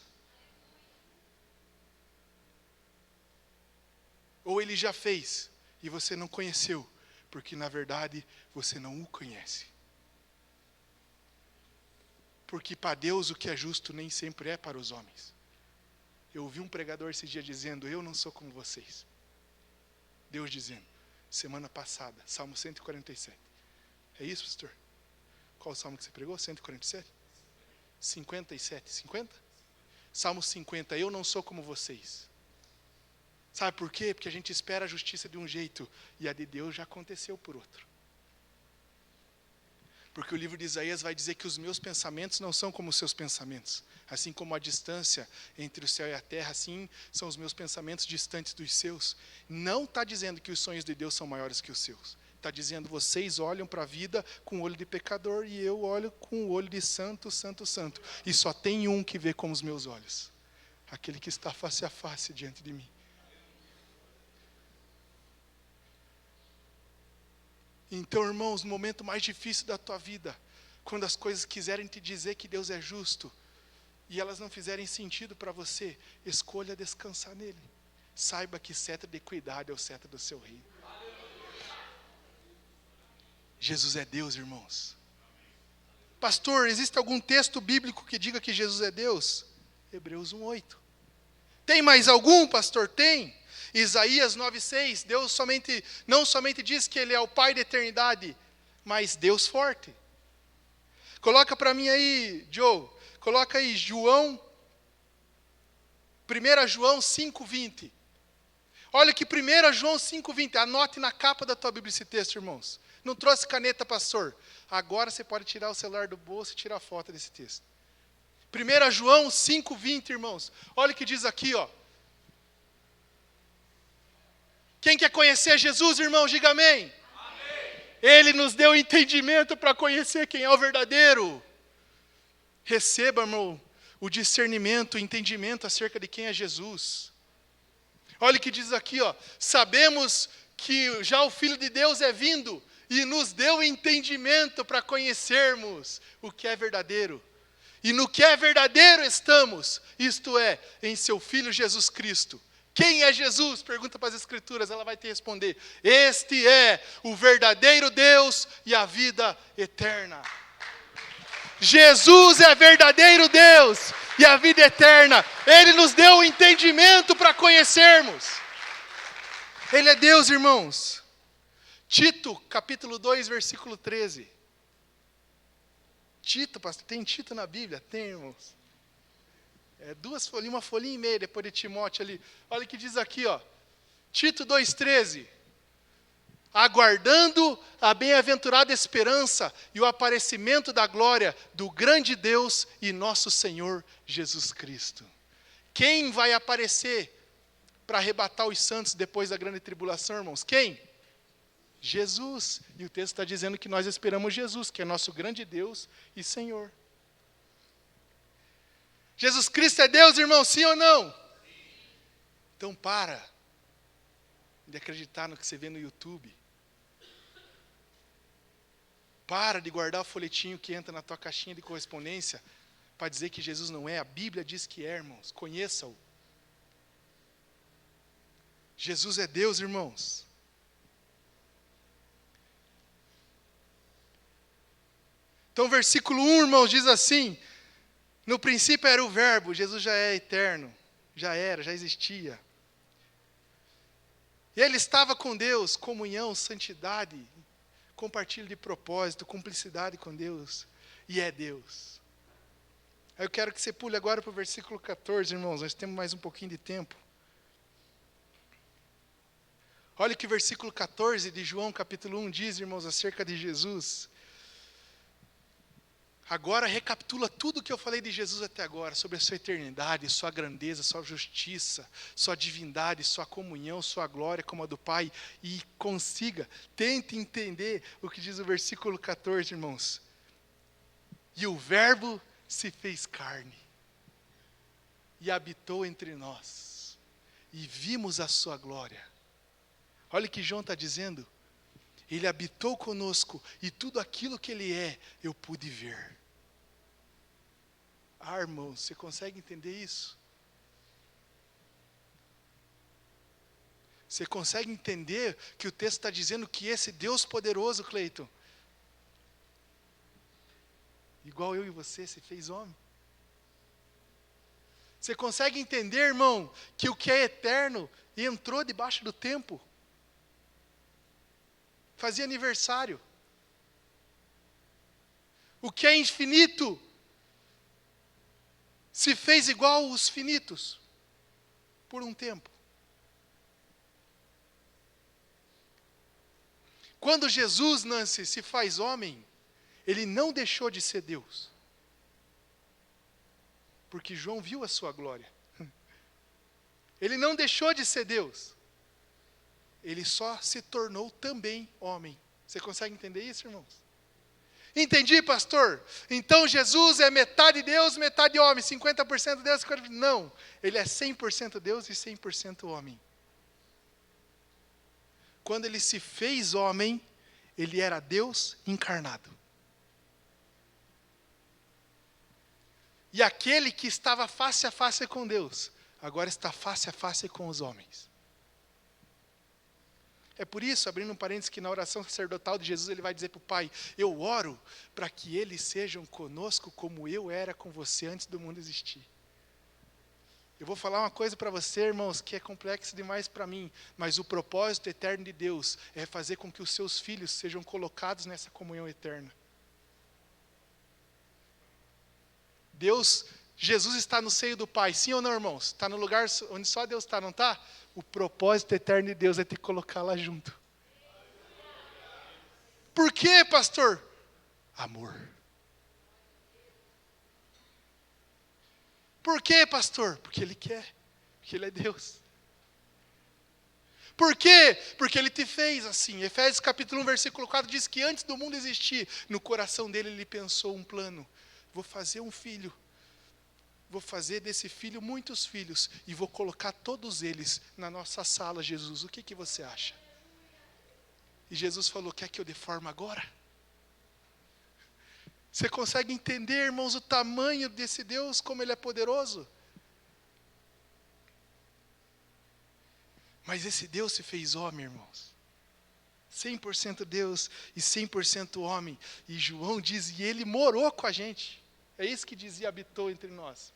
Ou Ele já fez e você não conheceu, porque na verdade você não o conhece. Porque para Deus o que é justo nem sempre é para os homens. Eu ouvi um pregador esse dia dizendo, eu não sou como vocês. Deus dizendo, semana passada, Salmo 147. É isso, pastor? Qual o salmo que você pregou? 147? 57, 50? Salmo 50, eu não sou como vocês. Sabe por quê? Porque a gente espera a justiça de um jeito e a de Deus já aconteceu por outro. Porque o livro de Isaías vai dizer que os meus pensamentos não são como os seus pensamentos. Assim como a distância entre o céu e a terra, assim são os meus pensamentos distantes dos seus. Não está dizendo que os sonhos de Deus são maiores que os seus. Está dizendo, vocês olham para a vida com o olho de pecador e eu olho com o olho de santo, santo, santo. E só tem um que vê com os meus olhos. Aquele que está face a face diante de mim. Então, irmãos, no momento mais difícil da tua vida, quando as coisas quiserem te dizer que Deus é justo, e elas não fizerem sentido para você, escolha descansar nele. Saiba que cetro de equidade é o cetro do seu reino. Jesus é Deus, irmãos. Pastor, existe algum texto bíblico que diga que Jesus é Deus? Hebreus 1:8. Tem mais algum, pastor? Tem. Isaías 9:6, Deus não somente diz que Ele é o Pai da eternidade, mas Deus forte. Coloca para mim aí, Joe, coloca aí 1 João 5:20. Olha que 1 João 5:20, anote na capa da tua Bíblia esse texto, irmãos. Não trouxe caneta, pastor? Agora você pode tirar o celular do bolso e tirar foto desse texto. 1 João 5:20, irmãos. Olha o que diz aqui, ó. Quem quer conhecer Jesus, irmão, diga amém. Amém. Ele nos deu entendimento para conhecer quem é o verdadeiro. Receba, irmão, o discernimento, o entendimento acerca de quem é Jesus. Olha o que diz aqui, ó. Sabemos que já o Filho de Deus é vindo e nos deu entendimento para conhecermos o que é verdadeiro. E no que é verdadeiro estamos, isto é, em seu Filho Jesus Cristo. Quem é Jesus? Pergunta para as Escrituras, ela vai te responder. Este é o verdadeiro Deus e a vida eterna. Jesus é verdadeiro Deus e a vida eterna. Ele nos deu o entendimento para conhecermos. Ele é Deus, irmãos. Tito, capítulo 2, versículo 13. Tito, pastor, tem Tito na Bíblia? Tem, irmãos. Duas folhinhas, uma folhinha e meia depois de Timóteo ali. Olha o que diz aqui, ó. Tito 2,13. Aguardando a bem-aventurada esperança e o aparecimento da glória do grande Deus e nosso Senhor Jesus Cristo. Quem vai aparecer para arrebatar os santos depois da grande tribulação, irmãos? Quem? Jesus. E o texto está dizendo que nós esperamos Jesus, que é nosso grande Deus e Senhor. Jesus Cristo é Deus, irmão, sim ou não? Sim. Então para de acreditar no que você vê no YouTube. Para de guardar o folhetinho que entra na tua caixinha de correspondência para dizer que Jesus não é. A Bíblia diz que é, irmãos. Conheça-o. Jesus é Deus, irmãos. Então, versículo 1, irmãos, diz assim: no princípio era o verbo, Jesus já é eterno, já existia. E ele estava com Deus, comunhão, santidade, compartilho de propósito, cumplicidade com Deus, e é Deus. Aí eu quero que você pule agora para o versículo 14, irmãos, nós temos mais um pouquinho de tempo. Olha o que o versículo 14 de João capítulo 1 diz, irmãos, acerca de Jesus. Agora recapitula tudo o que eu falei de Jesus até agora, sobre a sua eternidade, sua grandeza, sua justiça, sua divindade, sua comunhão, sua glória como a do Pai, e tente entender o que diz o versículo 14, irmãos. E o verbo se fez carne, e habitou entre nós, e vimos a sua glória. Olha o que João está dizendo. Ele habitou conosco, e tudo aquilo que ele é, eu pude ver. Ah, irmão, você consegue entender isso? Você consegue entender que o texto está dizendo que esse Deus poderoso, Cleiton, igual eu e você, se fez homem? Você consegue entender, irmão, que o que é eterno entrou debaixo do tempo? Fazia aniversário. O que é infinito se fez igual os finitos por um tempo. Quando Jesus, Nancy, se faz homem, Ele não deixou de ser Deus. Porque João viu a sua glória. Ele não deixou de ser Deus. Ele só se tornou também homem. Você consegue entender isso, irmãos? Entendi, pastor? Então Jesus é metade Deus, metade homem. 50% Deus, 50%... Não. Ele é 100% Deus e 100% homem. Quando ele se fez homem, ele era Deus encarnado. E aquele que estava face a face com Deus, agora está face a face com os homens. É por isso, abrindo um parênteses, que na oração sacerdotal de Jesus, ele vai dizer para o Pai, eu oro para que eles sejam conosco como eu era com você antes do mundo existir. Eu vou falar uma coisa para você, irmãos, que é complexo demais para mim, mas o propósito eterno de Deus é fazer com que os seus filhos sejam colocados nessa comunhão eterna. Jesus está no seio do Pai, sim ou não, irmãos? Está no lugar onde só Deus está, não está? O propósito eterno de Deus é te colocar lá junto. Por quê, pastor? Amor. Por quê, pastor? Porque Ele quer, porque Ele é Deus. Por quê? Porque Ele te fez assim. Efésios capítulo 1, versículo 4 diz que antes do mundo existir, no coração dele Ele pensou um plano. Vou fazer um filho. Vou fazer desse filho muitos filhos. E vou colocar todos eles na nossa sala, Jesus. O que você acha? E Jesus falou, quer que eu deforme agora? Você consegue entender, irmãos, o tamanho desse Deus, como Ele é poderoso? Mas esse Deus se fez homem, irmãos. 100% Deus e 100% homem. E João diz, e Ele morou com a gente. É isso que dizia, habitou entre nós.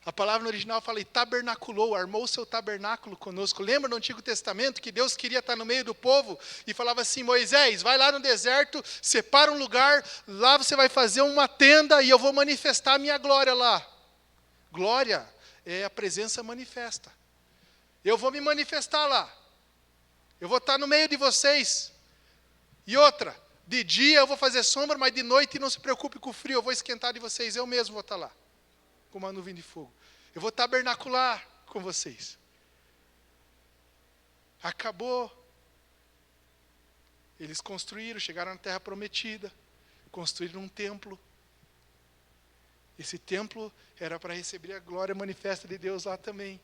A palavra no original fala, e tabernaculou, armou o seu tabernáculo conosco. Lembra no Antigo Testamento que Deus queria estar no meio do povo e falava assim, Moisés, vai lá no deserto, separa um lugar, lá você vai fazer uma tenda e eu vou manifestar a minha glória lá. Glória é a presença manifesta. Eu vou me manifestar lá. Eu vou estar no meio de vocês. E outra, de dia eu vou fazer sombra, mas de noite não se preocupe com o frio, eu vou esquentar de vocês, eu mesmo vou estar lá, com uma nuvem de fogo. Eu vou tabernacular com vocês. Acabou. Eles construíram, chegaram na terra prometida, construíram um templo. Esse templo era para receber a glória manifesta de Deus lá também.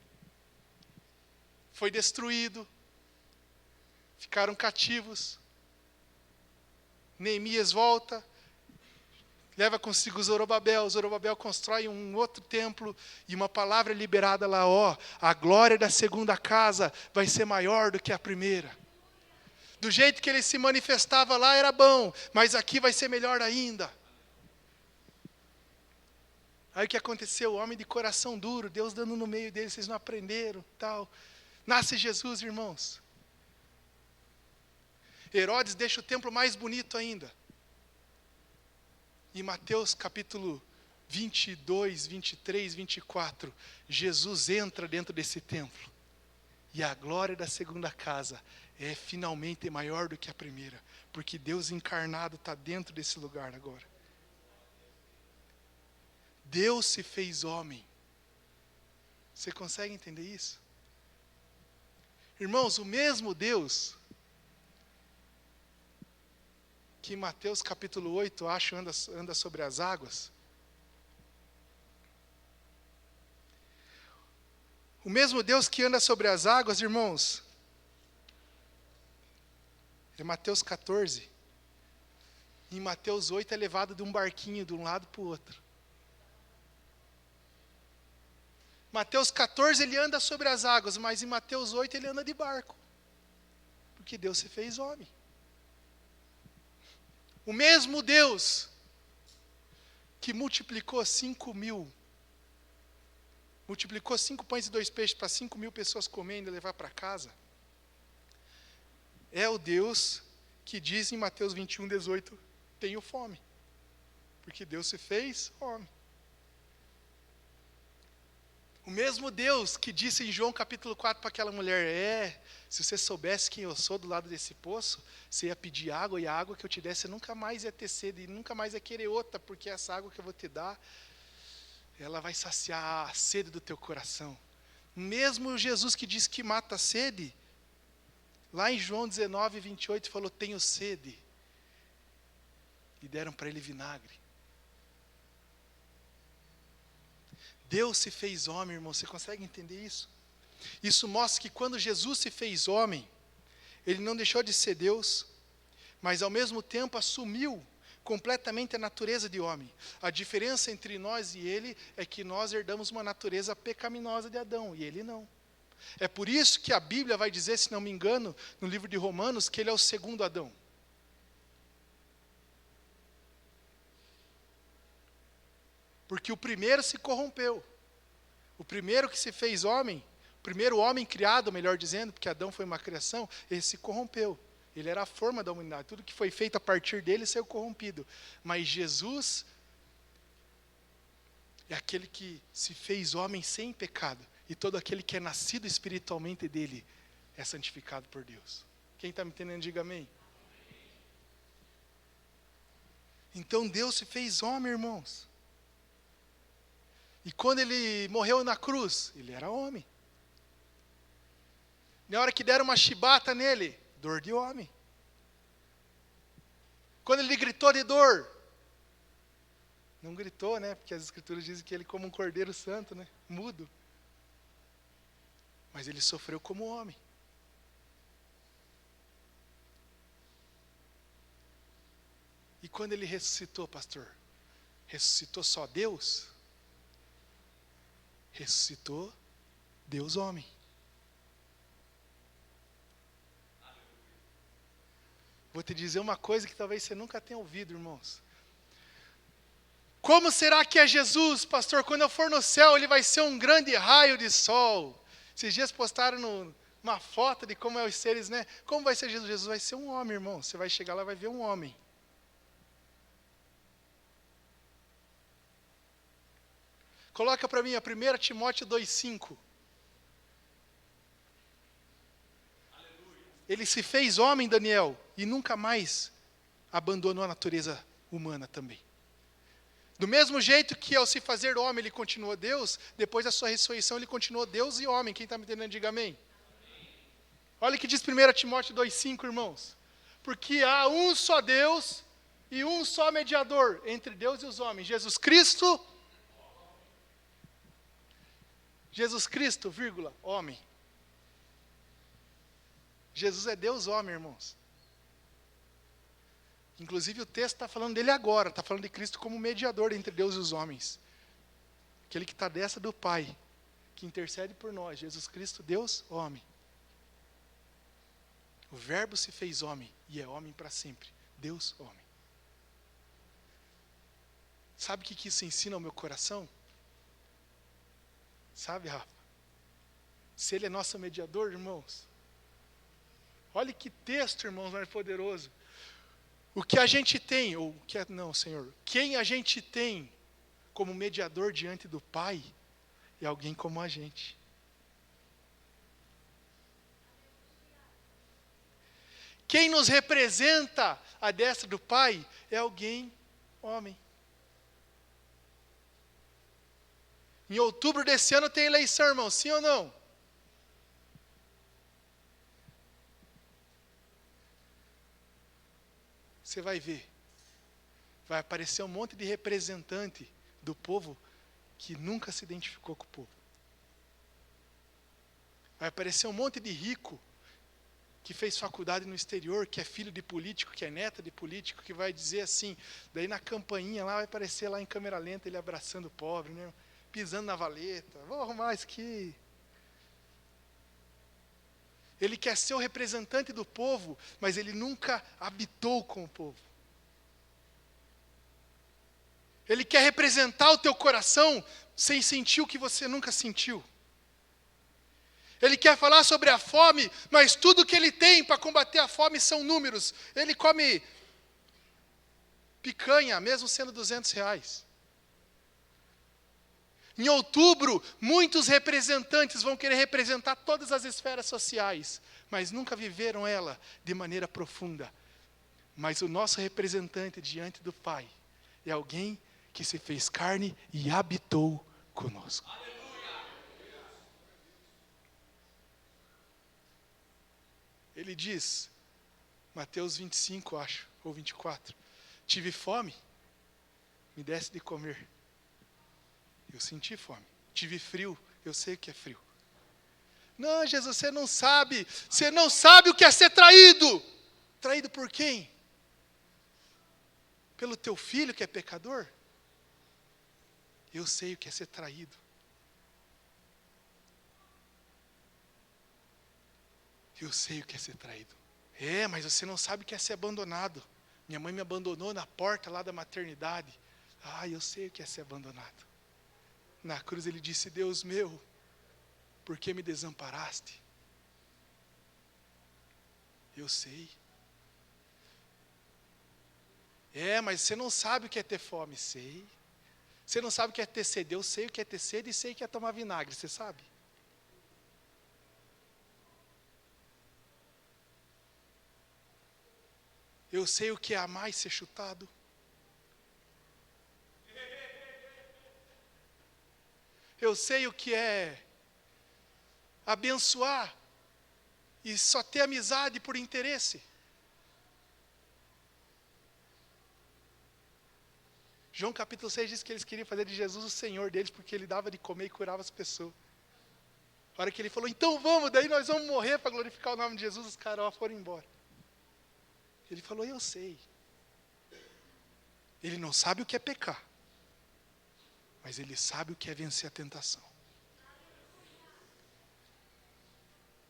Foi destruído. Ficaram cativos. Neemias volta, leva consigo Zorobabel. Zorobabel constrói um outro templo e uma palavra é liberada lá, a glória da segunda casa vai ser maior do que a primeira. Do jeito que ele se manifestava lá era bom, mas aqui vai ser melhor ainda. Aí o que aconteceu? O homem de coração duro, Deus dando no meio dele, vocês não aprenderam, tal. Nasce Jesus, irmãos. Herodes deixa o templo mais bonito ainda. Em Mateus capítulo 22, 23, 24, Jesus entra dentro desse templo. E a glória da segunda casa é finalmente maior do que a primeira. Porque Deus encarnado está dentro desse lugar agora. Deus se fez homem. Você consegue entender isso? Irmãos, o mesmo Deus que em Mateus capítulo 8, acho, anda sobre as águas. O mesmo Deus que anda sobre as águas, irmãos, é Mateus 14. Em Mateus 8 é levado de um barquinho de um lado para o outro. Mateus 14 ele anda sobre as águas, mas em Mateus 8 ele anda de barco. Porque Deus se fez homem. O mesmo Deus que multiplicou 5.000, multiplicou 5 pães e 2 peixes para 5.000 pessoas comendo e levar para casa, é o Deus que diz em Mateus 21, 18, tenho fome. Porque Deus se fez homem. O mesmo Deus que disse em João capítulo 4 para aquela mulher, se você soubesse quem eu sou do lado desse poço, você ia pedir água, e a água que eu te desse, você nunca mais ia ter sede, e nunca mais ia querer outra, porque essa água que eu vou te dar, ela vai saciar a sede do teu coração. Mesmo Jesus que disse que mata a sede, lá em João 19, 28, falou, tenho sede. E deram para ele vinagre. Deus se fez homem, irmão, você consegue entender isso? Isso mostra que quando Jesus se fez homem, ele não deixou de ser Deus, mas ao mesmo tempo assumiu completamente a natureza de homem. A diferença entre nós e ele é que nós herdamos uma natureza pecaminosa de Adão, e ele não. É por isso que a Bíblia vai dizer, se não me engano, no livro de Romanos, que ele é o segundo Adão. Porque o primeiro se corrompeu. O primeiro que se fez homem, o primeiro homem criado, melhor dizendo, porque Adão foi uma criação, ele se corrompeu. Ele era a forma da humanidade. Tudo que foi feito a partir dele saiu corrompido. Mas Jesus é aquele que se fez homem sem pecado. E todo aquele que é nascido espiritualmente dele é santificado por Deus. Quem está me entendendo, diga amém. Então Deus se fez homem, irmãos. E quando ele morreu na cruz, ele era homem. Na hora que deram uma chibata nele, dor de homem. Quando ele gritou de dor, não gritou, né? Porque as escrituras dizem que ele como um cordeiro santo, né? Mudo. Mas ele sofreu como homem. E quando ele ressuscitou, pastor? Ressuscitou só Deus? Ressuscitou Deus homem. Vou te dizer uma coisa que talvez você nunca tenha ouvido, irmãos. Como será que é Jesus, pastor? Quando eu for no céu, ele vai ser um grande raio de sol. Esses dias postaram uma foto de como é os seres, né? Como vai ser Jesus? Jesus vai ser um homem, irmão. Você vai chegar lá e vai ver um homem. Coloca para mim a 1 Timóteo 2,5. Ele se fez homem, Daniel, e nunca mais abandonou a natureza humana também. Do mesmo jeito que ao se fazer homem ele continuou Deus, depois da sua ressurreição ele continuou Deus e homem. Quem está me entendendo, diga amém. Olha o que diz 1 Timóteo 2,5, irmãos. Porque há um só Deus e um só mediador entre Deus e os homens, Jesus Cristo, vírgula, homem. Jesus é Deus homem, irmãos. Inclusive o texto está falando dele agora, está falando de Cristo como mediador entre Deus e os homens. Aquele que está à destra do Pai, que intercede por nós, Jesus Cristo, Deus homem. O Verbo se fez homem e é homem para sempre, Deus homem. Sabe o que isso ensina ao meu coração? Sabe, Rafa? Se ele é nosso mediador, irmãos. Olha que texto, irmãos, mais poderoso. O que a gente tem, ou o que não, Senhor, quem a gente tem como mediador diante do Pai é alguém como a gente. Quem nos representa à destra do Pai é alguém homem. Em outubro desse ano tem eleição, irmão, sim ou não? Você vai ver. Vai aparecer um monte de representante do povo que nunca se identificou com o povo. Vai aparecer um monte de rico que fez faculdade no exterior, que é filho de político, que é neta de político, que vai dizer assim, daí na campainha lá vai aparecer lá em câmera lenta ele abraçando o pobre, né? Pisando na valeta, vou arrumar isso aqui. Ele quer ser o representante do povo, mas ele nunca habitou com o povo. Ele quer representar o teu coração sem sentir o que você nunca sentiu. Ele quer falar sobre a fome, mas tudo que ele tem para combater a fome são números. Ele come picanha, mesmo sendo R$200. Em outubro, muitos representantes vão querer representar todas as esferas sociais, mas nunca viveram ela de maneira profunda. Mas o nosso representante diante do Pai é alguém que se fez carne e habitou conosco. Ele diz, Mateus 25, acho, ou 24, tive fome, me desse de comer. Eu senti fome. Tive frio, eu sei o que é frio. Não, Jesus, você não sabe o que é ser traído. Traído por quem? Pelo teu filho que é pecador? Eu sei o que é ser traído. Eu sei o que é ser traído. Mas você não sabe o que é ser abandonado. Minha mãe me abandonou na porta lá da maternidade. Eu sei o que é ser abandonado. Na cruz ele disse, Deus meu, por que me desamparaste? Eu sei. Mas você não sabe o que é ter fome. Sei. Você não sabe o que é ter sede. Eu sei o que é ter sede e sei o que é tomar vinagre. Você sabe? Eu sei o que é amar e ser chutado. Eu sei o que é abençoar e só ter amizade por interesse. João capítulo 6 diz que eles queriam fazer de Jesus o Senhor deles, porque ele dava de comer e curava as pessoas. A hora que ele falou, então vamos, daí nós vamos morrer para glorificar o nome de Jesus, os caras foram embora. Ele falou, eu sei. Ele não sabe o que é pecar, mas ele sabe o que é vencer a tentação.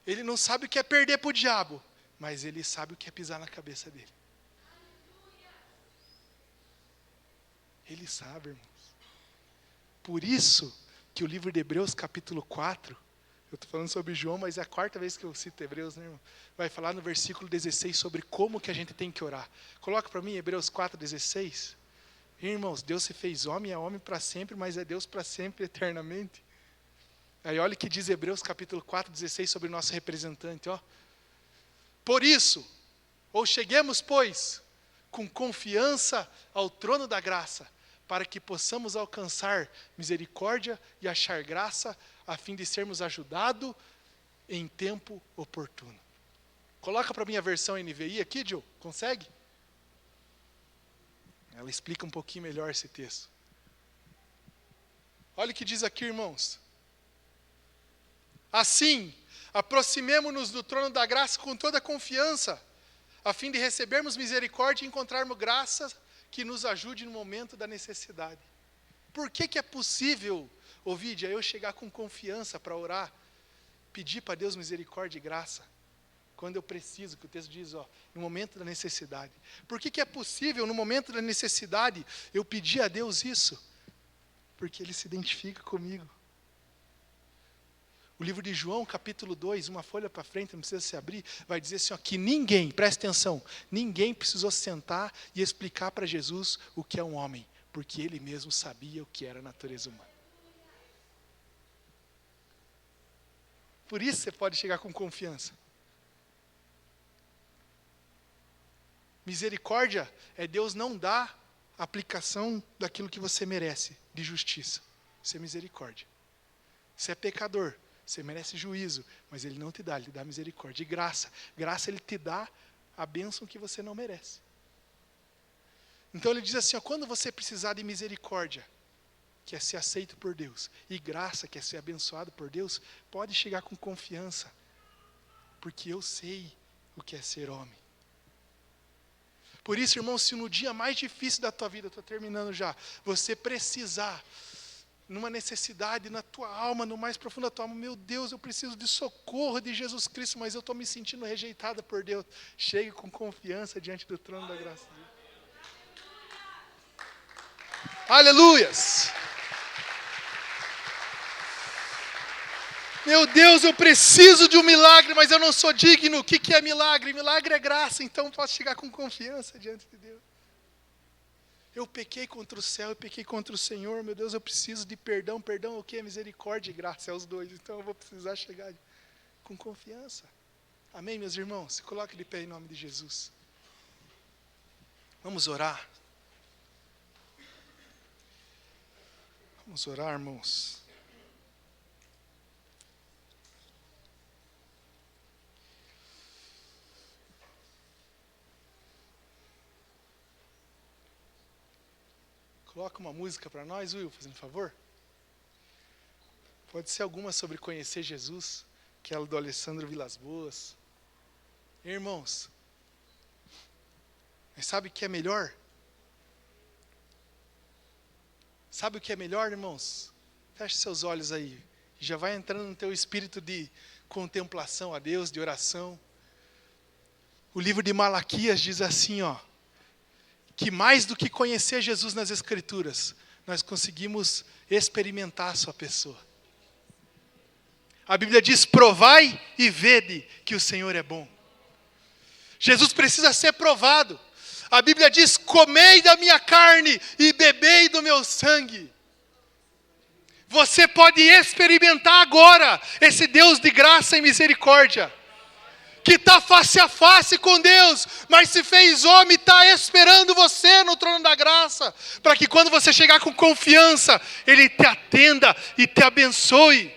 Ele não sabe o que é perder para o diabo, mas ele sabe o que é pisar na cabeça dele. Ele sabe, irmãos. Por isso que o livro de Hebreus, capítulo 4, eu estou falando sobre João, mas é a quarta vez que eu cito Hebreus, né, irmão? Vai falar no versículo 16 sobre como que a gente tem que orar. Coloca para mim Hebreus 4:16. Irmãos, Deus se fez homem, é homem para sempre, mas é Deus para sempre, eternamente. Aí olha o que diz Hebreus capítulo 4:16 sobre o nosso representante. Por isso, cheguemos, pois, com confiança ao trono da graça, para que possamos alcançar misericórdia e achar graça, a fim de sermos ajudados em tempo oportuno. Coloca para mim a versão NVI aqui, Joe, consegue? Ela explica um pouquinho melhor esse texto. Olha o que diz aqui, irmãos. Assim, aproximemo-nos do trono da graça com toda confiança, a fim de recebermos misericórdia e encontrarmos graça que nos ajude no momento da necessidade. Por que é possível, Ovídia, eu chegar com confiança para orar, pedir para Deus misericórdia e graça, quando eu preciso, que o texto diz, no momento da necessidade. Por que é possível, no momento da necessidade, eu pedir a Deus isso? Porque Ele se identifica comigo. O livro de João, capítulo 2, uma folha para frente, não precisa se abrir, vai dizer assim, que ninguém, presta atenção, ninguém precisou sentar e explicar para Jesus o que é um homem, porque Ele mesmo sabia o que era a natureza humana. Por isso você pode chegar com confiança. Misericórdia é Deus não dar a aplicação daquilo que você merece, de justiça. Isso é misericórdia. Você é pecador, você merece juízo, mas Ele não te dá, Ele dá misericórdia. E graça, Ele te dá a bênção que você não merece. Então Ele diz assim, quando você precisar de misericórdia, que é ser aceito por Deus, e graça, que é ser abençoado por Deus, pode chegar com confiança, porque eu sei o que é ser homem. Por isso, irmão, se no dia mais difícil da tua vida, estou terminando já, você precisar, numa necessidade na tua alma, no mais profundo da tua alma, meu Deus, eu preciso de socorro de Jesus Cristo, mas eu estou me sentindo rejeitada por Deus. Chegue com confiança diante do trono da graça. Aleluias! Meu Deus, eu preciso de um milagre, mas eu não sou digno. O que é milagre? Milagre é graça, então posso chegar com confiança diante de Deus. Eu pequei contra o céu, eu pequei contra o Senhor, meu Deus, eu preciso de perdão. Perdão é o quê? Misericórdia e graça, é os dois. Então eu vou precisar chegar com confiança. Amém, meus irmãos? Se coloque de pé em nome de Jesus. Vamos orar. Vamos orar, irmãos. Coloca uma música para nós, Will, fazendo favor. Pode ser alguma sobre conhecer Jesus, aquela do Alessandro Vilas Boas. Irmãos, mas sabe o que é melhor? Sabe o que é melhor, irmãos? Feche seus olhos aí. Já vai entrando no teu espírito de contemplação a Deus, de oração. O livro de Malaquias diz assim, que mais do que conhecer Jesus nas Escrituras, nós conseguimos experimentar a sua pessoa. A Bíblia diz, provai e vede que o Senhor é bom. Jesus precisa ser provado. A Bíblia diz, comei da minha carne e bebei do meu sangue. Você pode experimentar agora esse Deus de graça e misericórdia, que está face a face com Deus, mas se fez homem, está esperando você no trono da graça, para que quando você chegar com confiança, Ele te atenda e te abençoe.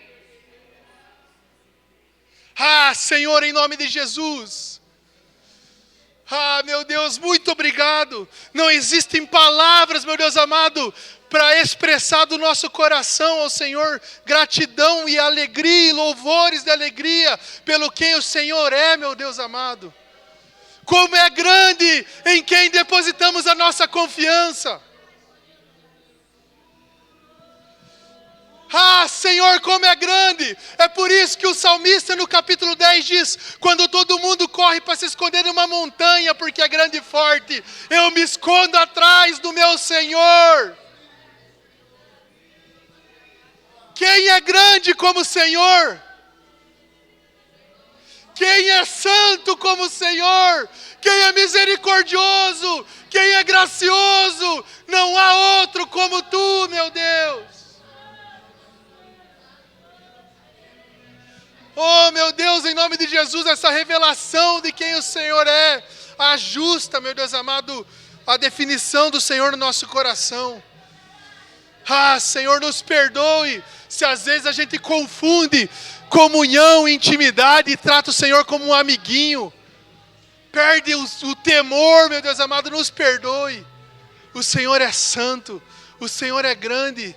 Ah, Senhor, em nome de Jesus. Ah, meu Deus, muito obrigado. Não existem palavras, meu Deus amado, para expressar do nosso coração ao Senhor gratidão e alegria e louvores de alegria pelo quem o Senhor é, meu Deus amado. Como é grande em quem depositamos a nossa confiança. Ah, Senhor, como é grande. É por isso que o salmista no capítulo 10 diz, quando todo mundo corre para se esconder numa montanha porque é grande e forte, eu me escondo atrás do meu Senhor. Quem é grande como o Senhor? Quem é santo como o Senhor? Quem é misericordioso? Quem é gracioso? Não há outro como tu, meu Deus. Oh, meu Deus, em nome de Jesus, essa revelação de quem o Senhor é, ajusta, meu Deus amado, a definição do Senhor no nosso coração. Ah, Senhor, nos perdoe se às vezes a gente confunde comunhão, intimidade e trata o Senhor como um amiguinho. Perde o temor, meu Deus amado, nos perdoe. O Senhor é santo, o Senhor é grande,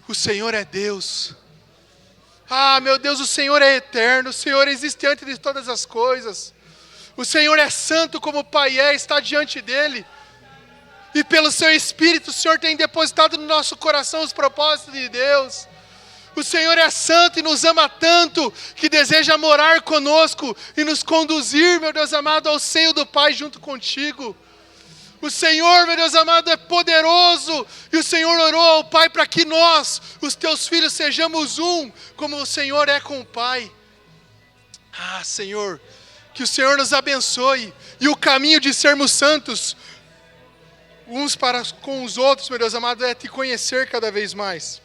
o Senhor é Deus. Ah, meu Deus, o Senhor é eterno, o Senhor existe antes de todas as coisas. O Senhor é santo como o Pai está diante dEle. E pelo Seu Espírito, o Senhor tem depositado no nosso coração os propósitos de Deus. O Senhor é santo e nos ama tanto, que deseja morar conosco e nos conduzir, meu Deus amado, ao seio do Pai junto contigo. O Senhor, meu Deus amado, é poderoso, e o Senhor orou ao Pai para que nós, os teus filhos, sejamos um, como o Senhor é com o Pai. Ah, Senhor, que o Senhor nos abençoe, e o caminho de sermos santos, uns para com os outros, meu Deus amado, é te conhecer cada vez mais.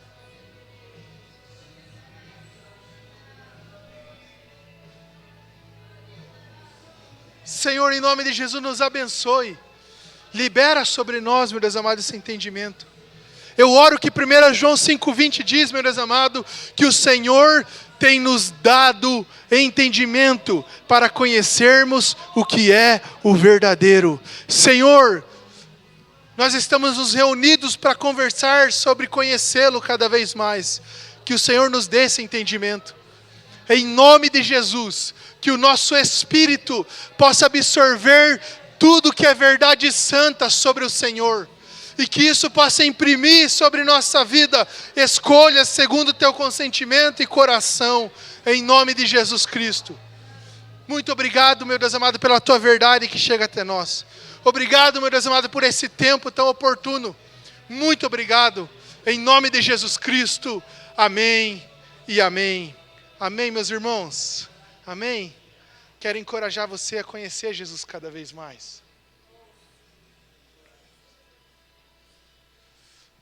Senhor, em nome de Jesus, nos abençoe. Libera sobre nós, meu Deus amado, esse entendimento. Eu oro que 1 João 5,20 diz, meu Deus amado, que o Senhor tem nos dado entendimento para conhecermos o que é o verdadeiro. Senhor, nós estamos nos reunidos para conversar sobre conhecê-lo cada vez mais. Que o Senhor nos dê esse entendimento. Em nome de Jesus, que o nosso espírito possa absorver tudo que é verdade santa sobre o Senhor, e que isso possa imprimir sobre nossa vida escolhas segundo o teu consentimento e coração, em nome de Jesus Cristo. Muito obrigado, meu Deus amado, pela tua verdade que chega até nós. Obrigado, meu Deus amado, por esse tempo tão oportuno. Muito obrigado, em nome de Jesus Cristo. Amém e amém. Amém, meus irmãos. Amém. Quero encorajar você a conhecer Jesus cada vez mais.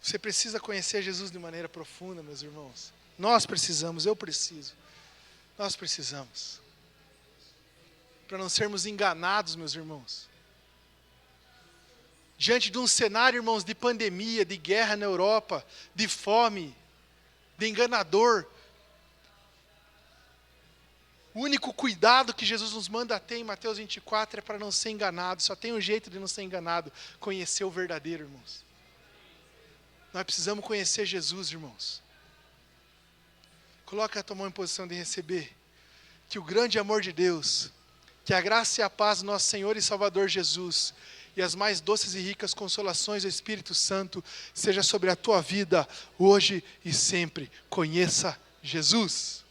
Você precisa conhecer Jesus de maneira profunda, meus irmãos. Nós precisamos, eu preciso. Nós precisamos. Para não sermos enganados, meus irmãos. Diante de um cenário, irmãos, de pandemia, de guerra na Europa, de fome, de enganador, o único cuidado que Jesus nos manda ter em Mateus 24 é para não ser enganado. Só tem um jeito de não ser enganado: conhecer o verdadeiro, irmãos. Nós precisamos conhecer Jesus, irmãos. Coloca a tua mão em posição de receber. Que o grande amor de Deus, que a graça e a paz do nosso Senhor e Salvador Jesus, e as mais doces e ricas consolações do Espírito Santo, seja sobre a tua vida, hoje e sempre. Conheça Jesus.